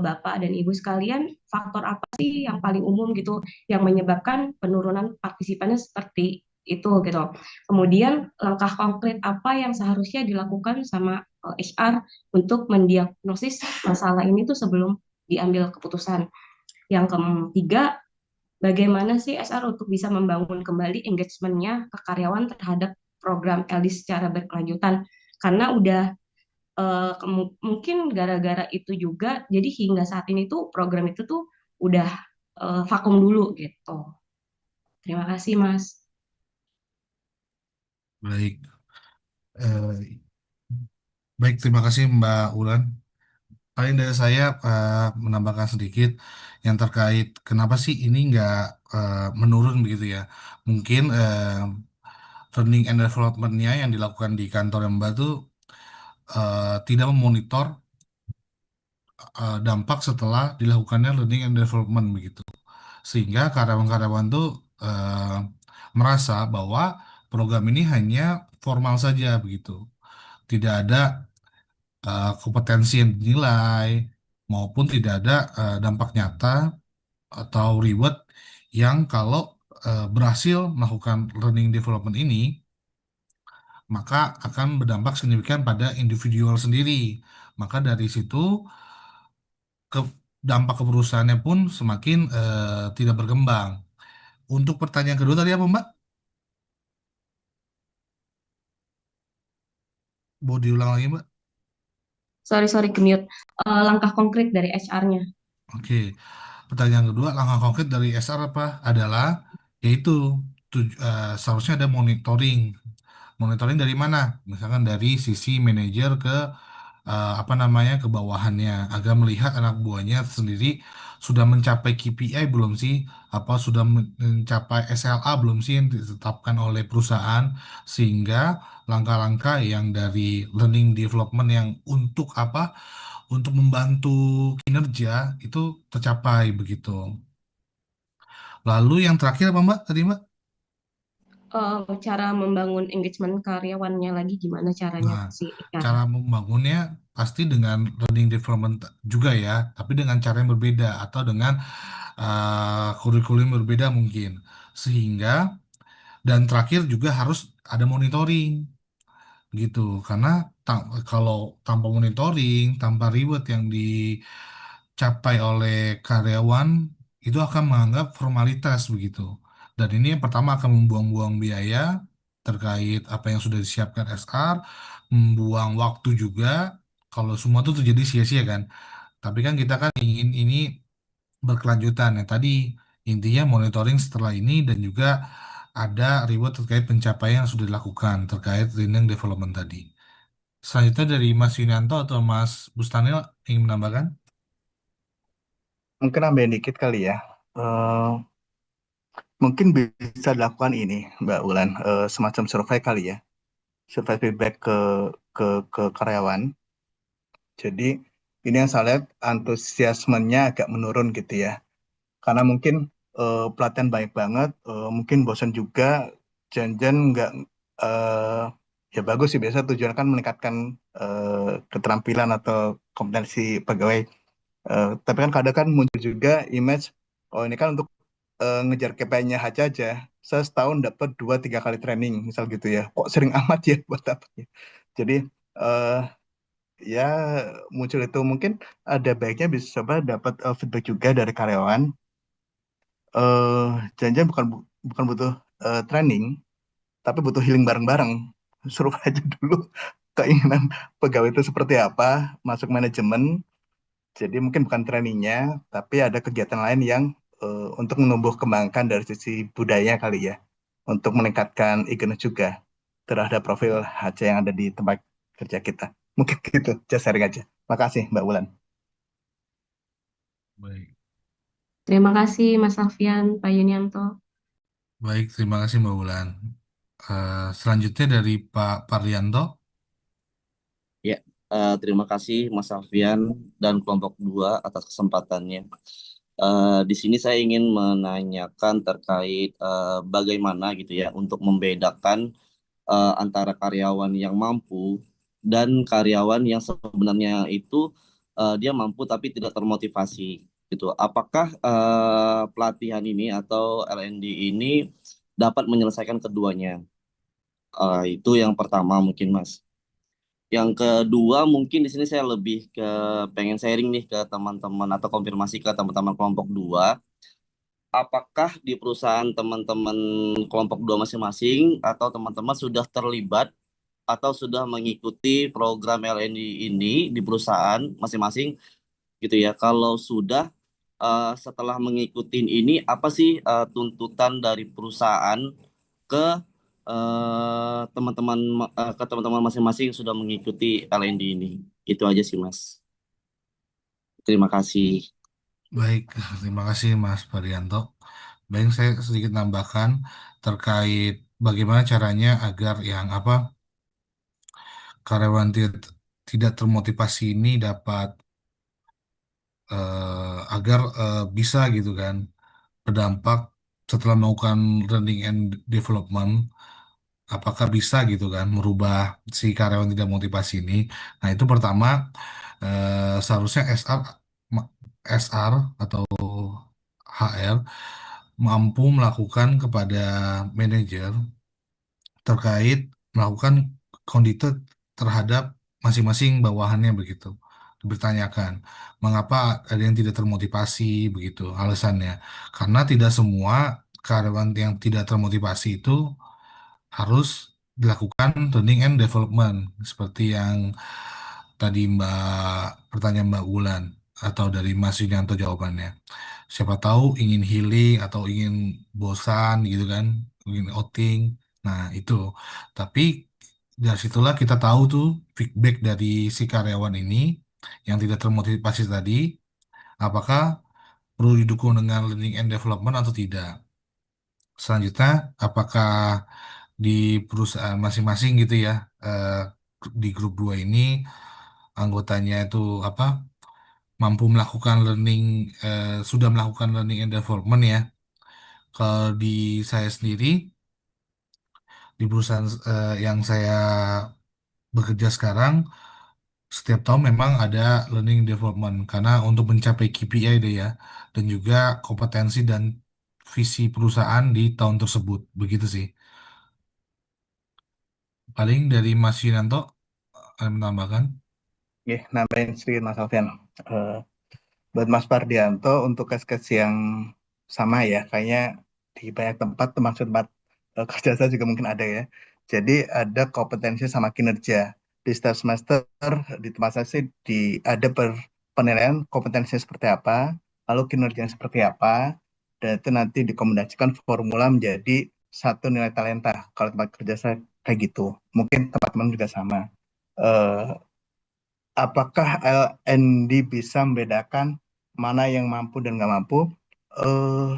Speaker 16: Bapak dan Ibu sekalian, faktor apa sih yang paling umum gitu yang menyebabkan penurunan partisipannya seperti itu gitu. Kemudian langkah konkret apa yang seharusnya dilakukan sama HR untuk mendiagnosis masalah ini tuh sebelum diambil keputusan. Yang ketiga, bagaimana sih HR untuk bisa membangun kembali engagement-nya ke karyawan terhadap program LD secara berkelanjutan? Karena udah mungkin gara-gara itu juga, jadi hingga saat ini tuh program itu tuh udah vakum dulu gitu. Terima kasih, Mas.
Speaker 2: Baik. Baik, terima kasih Mbak Ulan. Paling dari saya menambahkan sedikit yang terkait kenapa sih ini nggak menurun begitu ya. Mungkin learning and development-nya yang dilakukan di kantor Mbak tuh tidak memonitor dampak setelah dilakukannya learning and development begitu. Sehingga karyawan-karyawan tuh merasa bahwa program ini hanya formal saja begitu. Tidak ada kompetensi yang dinilai maupun tidak ada dampak nyata atau reward yang kalau berhasil melakukan learning development ini maka akan berdampak signifikan pada individual sendiri. Maka dari situ ke dampak ke perusahaannya pun semakin tidak berkembang. Untuk pertanyaan kedua tadi apa Mbak? Boleh diulang lagi Mbak?
Speaker 16: Sorry, ke-mute. Langkah konkret dari HR-nya.
Speaker 2: Oke. Pertanyaan kedua, langkah konkret dari SR apa? Adalah yaitu seharusnya ada monitoring. Monitoring dari mana? Misalkan dari sisi manajer ke apa namanya ke bawahannya agar melihat anak buahnya sendiri sudah mencapai KPI belum sih? Apa sudah mencapai SLA belum sih yang ditetapkan oleh perusahaan, sehingga langkah-langkah yang dari learning development yang untuk apa? untuk membantu kinerja itu tercapai begitu. Lalu yang terakhir apa Mbak tadi Mbak?
Speaker 16: Cara membangun engagement karyawannya lagi gimana caranya
Speaker 2: Nah,
Speaker 16: si HR?
Speaker 2: cara membangunnya pasti dengan learning development juga ya, tapi dengan cara yang berbeda atau dengan kurikulum yang berbeda mungkin. Sehingga dan terakhir juga harus ada monitoring gitu, karena kalau tanpa monitoring, tanpa reward yang dicapai oleh karyawan itu akan menganggap formalitas begitu. Dan ini yang pertama akan membuang-buang biaya terkait apa yang sudah disiapkan SR, membuang waktu juga kalau semua itu terjadi sia-sia kan. Tapi kan kita kan ingin ini berkelanjutan ya. Tadi intinya monitoring setelah ini dan juga ada reward terkait pencapaian yang sudah dilakukan terkait learning development tadi. Selanjutnya dari Mas Yunanto atau Mas Bustanil ingin menambahkan?
Speaker 4: Mungkin nambahin dikit kali ya. Eh, Mungkin bisa dilakukan ini, Mbak Ulan, semacam survei kali ya. Survei feedback ke karyawan. Jadi ini yang saya lihat antusiasmenya agak menurun gitu ya. Karena mungkin pelatihan baik banget, mungkin bosan juga, janjian nggak, eh, ya bagus sih, biasa tujuan kan meningkatkan keterampilan atau kompetensi pegawai. Tapi kan kadang kan muncul juga image, oh ini kan untuk ngejar KPI-nya aja. Saya setahun dapat 2-3 kali training, misal gitu ya. Kok sering amat ya buat apa ya? Jadi eh, ya muncul itu mungkin ada baiknya bisa coba dapat feedback juga dari karyawan. Jangan bukan butuh training, tapi butuh healing bareng-bareng. Suruh aja dulu keinginan pegawai itu seperti apa, masuk manajemen. Jadi mungkin bukan trainingnya, tapi ada kegiatan lain yang untuk menumbuh kembangkan dari sisi budaya kali ya, untuk meningkatkan awareness juga terhadap profil HC yang ada di tempat kerja kita. Mungkin gitu, just sharing aja. Makasih Mbak Wulan.
Speaker 2: Baik,
Speaker 16: Terima kasih Mas Alfian, Pak Yunianto.
Speaker 2: baik, terima kasih Mbak Wulan. Selanjutnya dari Pak Parlianto.
Speaker 17: Ya, terima kasih Mas Alfian dan kelompok 2 atas kesempatannya. Di sini saya ingin menanyakan terkait bagaimana gitu ya untuk membedakan antara karyawan yang mampu dan karyawan yang sebenarnya itu dia mampu tapi tidak termotivasi gitu. Apakah pelatihan ini atau LND ini dapat menyelesaikan keduanya? Itu yang pertama mungkin Mas. Yang kedua mungkin di sini saya lebih ke pengen sharing nih ke teman-teman atau konfirmasi ke teman-teman kelompok 2. Apakah di perusahaan teman-teman kelompok 2 masing-masing atau teman-teman sudah terlibat atau sudah mengikuti program LND ini di perusahaan masing-masing gitu ya. Kalau sudah setelah mengikuti ini apa sih tuntutan dari perusahaan ke teman-teman ke teman-teman masing-masing yang sudah mengikuti LND ini. Itu aja sih Mas. Terima kasih.
Speaker 2: Baik, terima kasih Mas Parlianto. Baik, saya sedikit nambahkan terkait bagaimana caranya agar yang apa karyawan tidak termotivasi ini dapat agar bisa gitu kan berdampak setelah melakukan learning and development, apakah bisa gitu kan merubah si karyawan tidak motivasi ini. Nah itu pertama seharusnya SR atau HR mampu melakukan kepada manajer terkait melakukan kondite terhadap masing-masing bawahannya begitu. Bertanyakan mengapa ada yang tidak termotivasi begitu alasannya. Karena tidak semua karyawan yang tidak termotivasi itu harus dilakukan learning and development seperti yang tadi pertanyaan Mbak Wulan atau dari Mas Yunanto jawabannya. Siapa tahu ingin healing atau ingin bosan gitu kan, ingin outing. Nah, itu. Tapi dari situlah kita tahu tuh feedback dari si karyawan ini yang tidak termotivasi tadi, apakah perlu didukung dengan learning and development atau tidak. Selanjutnya, apakah di perusahaan masing-masing gitu ya, di grup 2 ini anggotanya itu apa mampu melakukan sudah melakukan learning and development ya. Kalau di saya sendiri di perusahaan yang saya bekerja sekarang, setiap tahun memang ada learning development karena untuk mencapai KPI deh ya, dan juga kompetensi dan visi perusahaan di tahun tersebut. Begitu sih. Paling dari Mas Yunanto ada yang menambahkan?
Speaker 4: Oke, nambahin sedikit Mas Alfian. Eh, buat Mas Pardianto untuk kes-kes yang sama ya, kayaknya di banyak tempat termasuk tempat kerja saya juga mungkin ada ya. Jadi ada kompetensi sama kinerja. Di setiap semester di tempat saya sih ada penilaian kompetensinya seperti apa, lalu kinerjanya seperti apa, dan itu nanti dikombinasikan formula menjadi satu nilai talenta. Kalau tempat kerja saya kayak gitu. Mungkin teman-teman juga sama. Eh, apakah LND bisa membedakan mana yang mampu dan nggak mampu? Eh,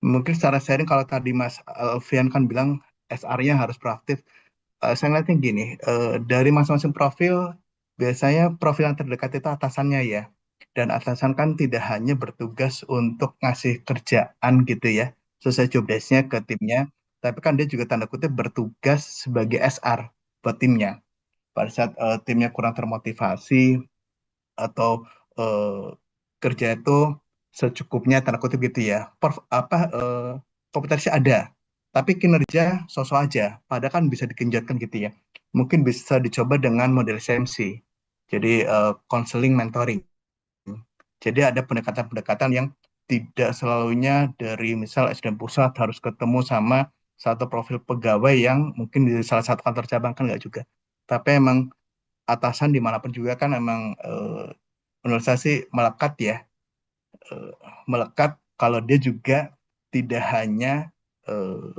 Speaker 4: mungkin secara sharing kalau tadi Mas Alfian kan bilang SR-nya harus proaktif. Saya ngeliatnya gini, dari masing-masing profil, biasanya profil yang terdekat itu atasannya ya. Dan atasan kan tidak hanya bertugas untuk ngasih kerjaan gitu ya, sesuai job desk-nya ke timnya, tapi kan dia juga tanda kutip bertugas sebagai SR buat timnya. Pada saat timnya kurang termotivasi, atau eh, kerja itu secukupnya tanda kutip gitu ya. Kompetensi ada, tapi kinerja sosok aja. Padahal kan bisa dikenjotkan gitu ya. Mungkin bisa dicoba dengan model CMC. Jadi counseling mentoring. Jadi ada pendekatan-pendekatan yang tidak selalunya dari misal SDM pusat harus ketemu sama satu profil pegawai yang mungkin di salah satu kantor cabang kan nggak juga. Tapi emang atasan dimanapun juga kan emang menurut saya sih melekat ya, eh, melekat kalau dia juga tidak hanya eh,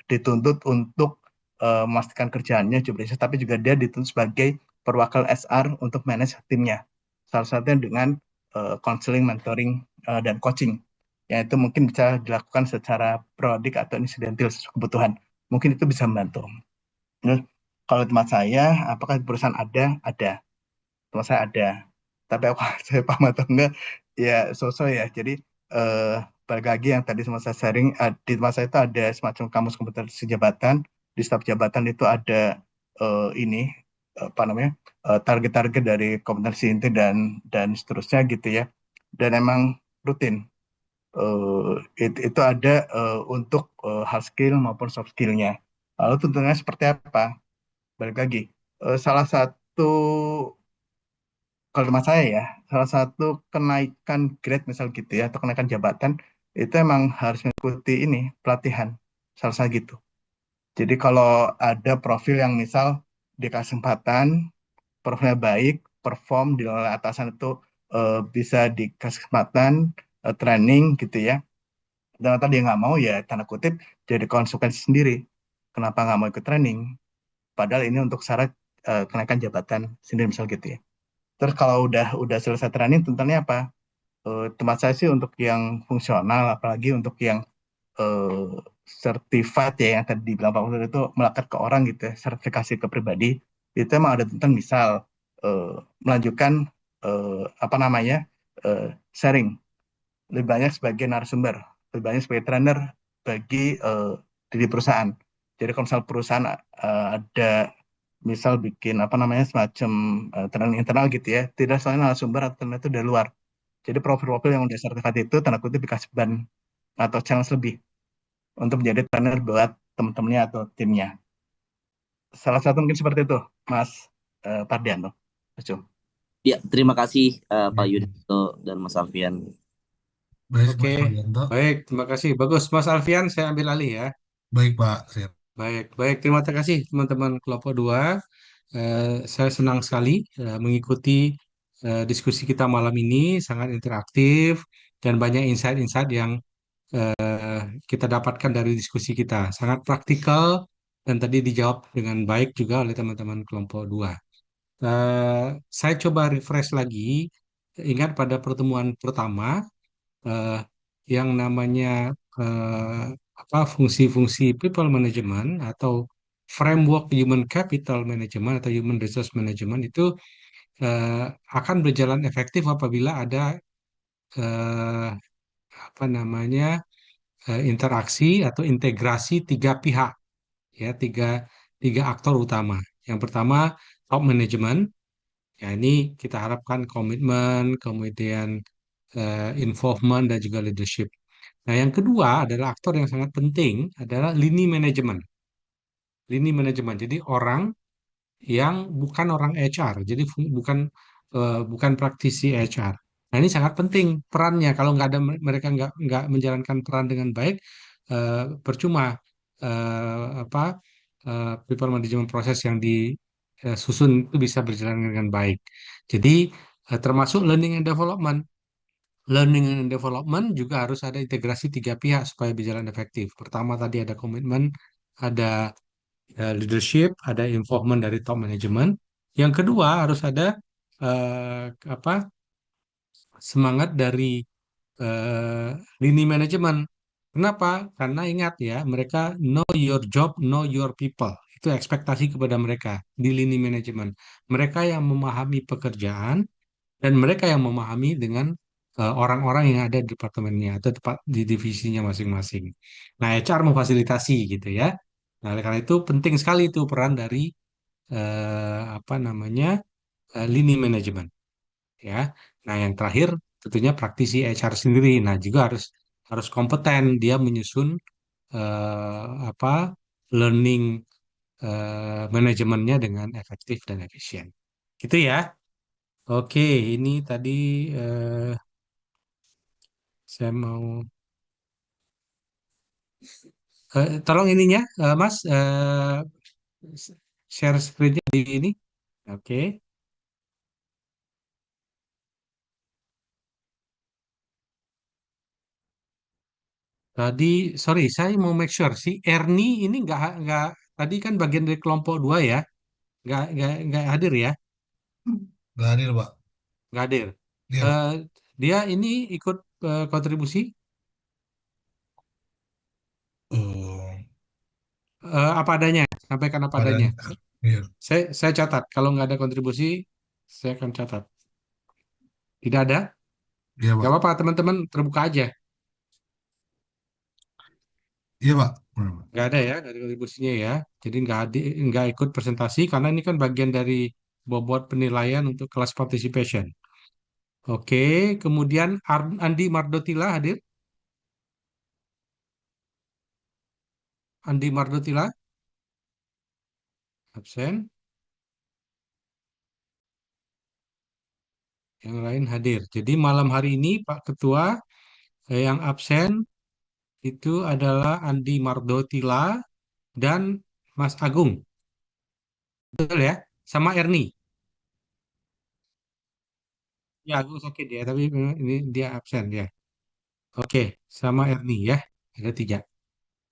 Speaker 4: dituntut untuk memastikan kerjaannya job desk, tapi juga dia dituntut sebagai perwakilan SR untuk manage timnya. Salah satunya dengan counseling, mentoring, dan coaching. Yang itu mungkin bisa dilakukan secara prodik atau insidental sesuai kebutuhan. Mungkin itu bisa membantu. Nah, kalau tempat saya, apakah di perusahaan ada? Ada. Tempat saya ada. Tapi apa saya paham atau enggak, ya sosok ya. Jadi eh, balik lagi yang tadi sama saya sharing, di tempat saya itu ada semacam kamus kompetensi jabatan. Di setiap jabatan itu ada ini apa namanya target-target dari kompetensi inti dan seterusnya gitu ya. Dan emang rutin. Itu ada untuk hard skill maupun soft skillnya. Lalu tentunya seperti apa? Balik lagi, salah satu kalau tempat saya ya, salah satu kenaikan grade misal gitu ya, atau kenaikan jabatan, itu emang harus mengikuti ini, pelatihan. Salah satu gitu. Jadi kalau ada profil yang misal dikasih kesempatan, profilnya baik, perform di oleh atasan itu bisa dikasih kesempatan, training gitu ya. Dan ternyata dia nggak mau ya, tanda kutip, jadi konsekuensi sendiri. Kenapa nggak mau ikut training? Padahal ini untuk syarat kenaikan jabatan sendiri misal gitu ya. Terus kalau udah selesai training tentunya apa? Tempat saya sih untuk yang fungsional, apalagi untuk yang eh, certified ya yang tadi dibilang Pak Ustadz itu melekat ke orang gitu ya, sertifikasi ke pribadi, itu emang ada tentang misal eh, melanjutkan apa namanya eh, sharing lebih banyak sebagai narasumber, lebih banyak sebagai trainer bagi di perusahaan. Jadi kalau misal perusahaan ada misal bikin apa namanya semacam training internal gitu ya, tidak selain narasumber atau trainer itu dari luar. Jadi profil-profil yang udah sertifikat itu tanda kutip dikasih ban atau challenge lebih untuk menjadi trainer buat teman-temannya atau timnya. Salah satu mungkin seperti itu, Mas Pardianto. Betul.
Speaker 17: Ya, terima kasih Pak
Speaker 2: Ya,
Speaker 17: Yudito dan Mas Alfian.
Speaker 2: baik
Speaker 5: Oke,
Speaker 2: Mas Fardianto.
Speaker 5: baik, terima kasih. Bagus, Mas Alfian, saya ambil alih ya.
Speaker 2: Baik Pak, siap.
Speaker 5: Baik, baik, terima kasih teman-teman kelompok 2. Saya senang sekali mengikuti diskusi kita malam ini, sangat interaktif dan banyak insight-insight yang kita dapatkan dari diskusi kita. Sangat praktikal dan tadi dijawab dengan baik juga oleh teman-teman kelompok 2. Saya coba refresh lagi, ingat pada pertemuan pertama eh, yang namanya eh, fungsi-fungsi people management atau framework human capital management atau human resource management itu akan berjalan efektif apabila ada eh, apa namanya interaksi atau integrasi tiga pihak, ya tiga aktor utama. Yang pertama top management, ya ini kita harapkan komitmen, kemudian involvement dan juga leadership. Nah, yang kedua adalah aktor yang sangat penting adalah lini manajemen. Lini manajemen, jadi orang yang bukan orang HR, jadi bukan praktisi HR. Nah, ini sangat penting perannya. Kalau nggak ada mereka nggak menjalankan peran dengan baik, percuma apa people management proses yang disusun itu bisa berjalan dengan baik. Jadi termasuk learning and development. Learning and development juga harus ada integrasi tiga pihak supaya berjalan efektif. Pertama tadi ada komitmen, ada leadership, ada involvement dari top management. Yang kedua harus ada apa semangat dari lini manajemen. Kenapa? Karena ingat ya, mereka know your job, know your people. Itu ekspektasi kepada mereka di lini manajemen. Mereka yang memahami pekerjaan dan mereka yang memahami dengan orang-orang yang ada di departemennya atau di divisinya masing-masing. Nah, HR memfasilitasi gitu ya. Nah, oleh karena itu penting sekali itu peran dari apa namanya lini manajemen ya. Nah, yang terakhir tentunya praktisi HR sendiri. Nah, juga harus kompeten dia menyusun apa learning manajemennya dengan efektif dan efisien. Gitu ya. Oke, ini tadi saya mau tolong ininya, Mas, share screen-nya di ini. Oke. Tadi, sorry, saya mau make sure si Ernie ini nggak tadi kan bagian dari kelompok 2 ya, nggak hadir ya,
Speaker 2: Nggak hadir, Pak.
Speaker 5: nggak hadir.
Speaker 2: Iya, Pak.
Speaker 5: Eh, dia ini ikut kontribusi
Speaker 2: Eh,
Speaker 5: apa adanya, sampaikan apa adanya.
Speaker 2: Iya.
Speaker 5: Saya catat, kalau nggak ada kontribusi, saya akan catat. Tidak ada?
Speaker 2: Iya, Pak.
Speaker 5: Nggak apa-apa, teman-teman terbuka aja.
Speaker 2: Iya, Pak. Benar, Pak.
Speaker 5: Nggak ada ya, nggak ada kontribusinya ya. Jadi nggak ikut presentasi karena ini kan bagian dari bobot penilaian untuk kelas participation. Oke, kemudian Andi Mardotila hadir. Andi Mardotila, absen. Yang lain hadir. Jadi malam hari ini Pak Ketua yang absen itu adalah Andi Mardotila dan Mas Agung. Betul ya? Sama Erni. Ya, Agung sakit ya, tapi ini dia absen ya. Oke, sama Erni ya. Ada 3.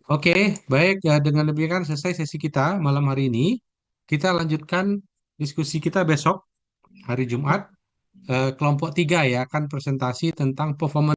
Speaker 5: Oke, baik. Ya, dengan demikian selesai sesi kita malam hari ini. Kita lanjutkan diskusi kita besok, hari Jumat. Kelompok 3 ya, akan presentasi tentang performance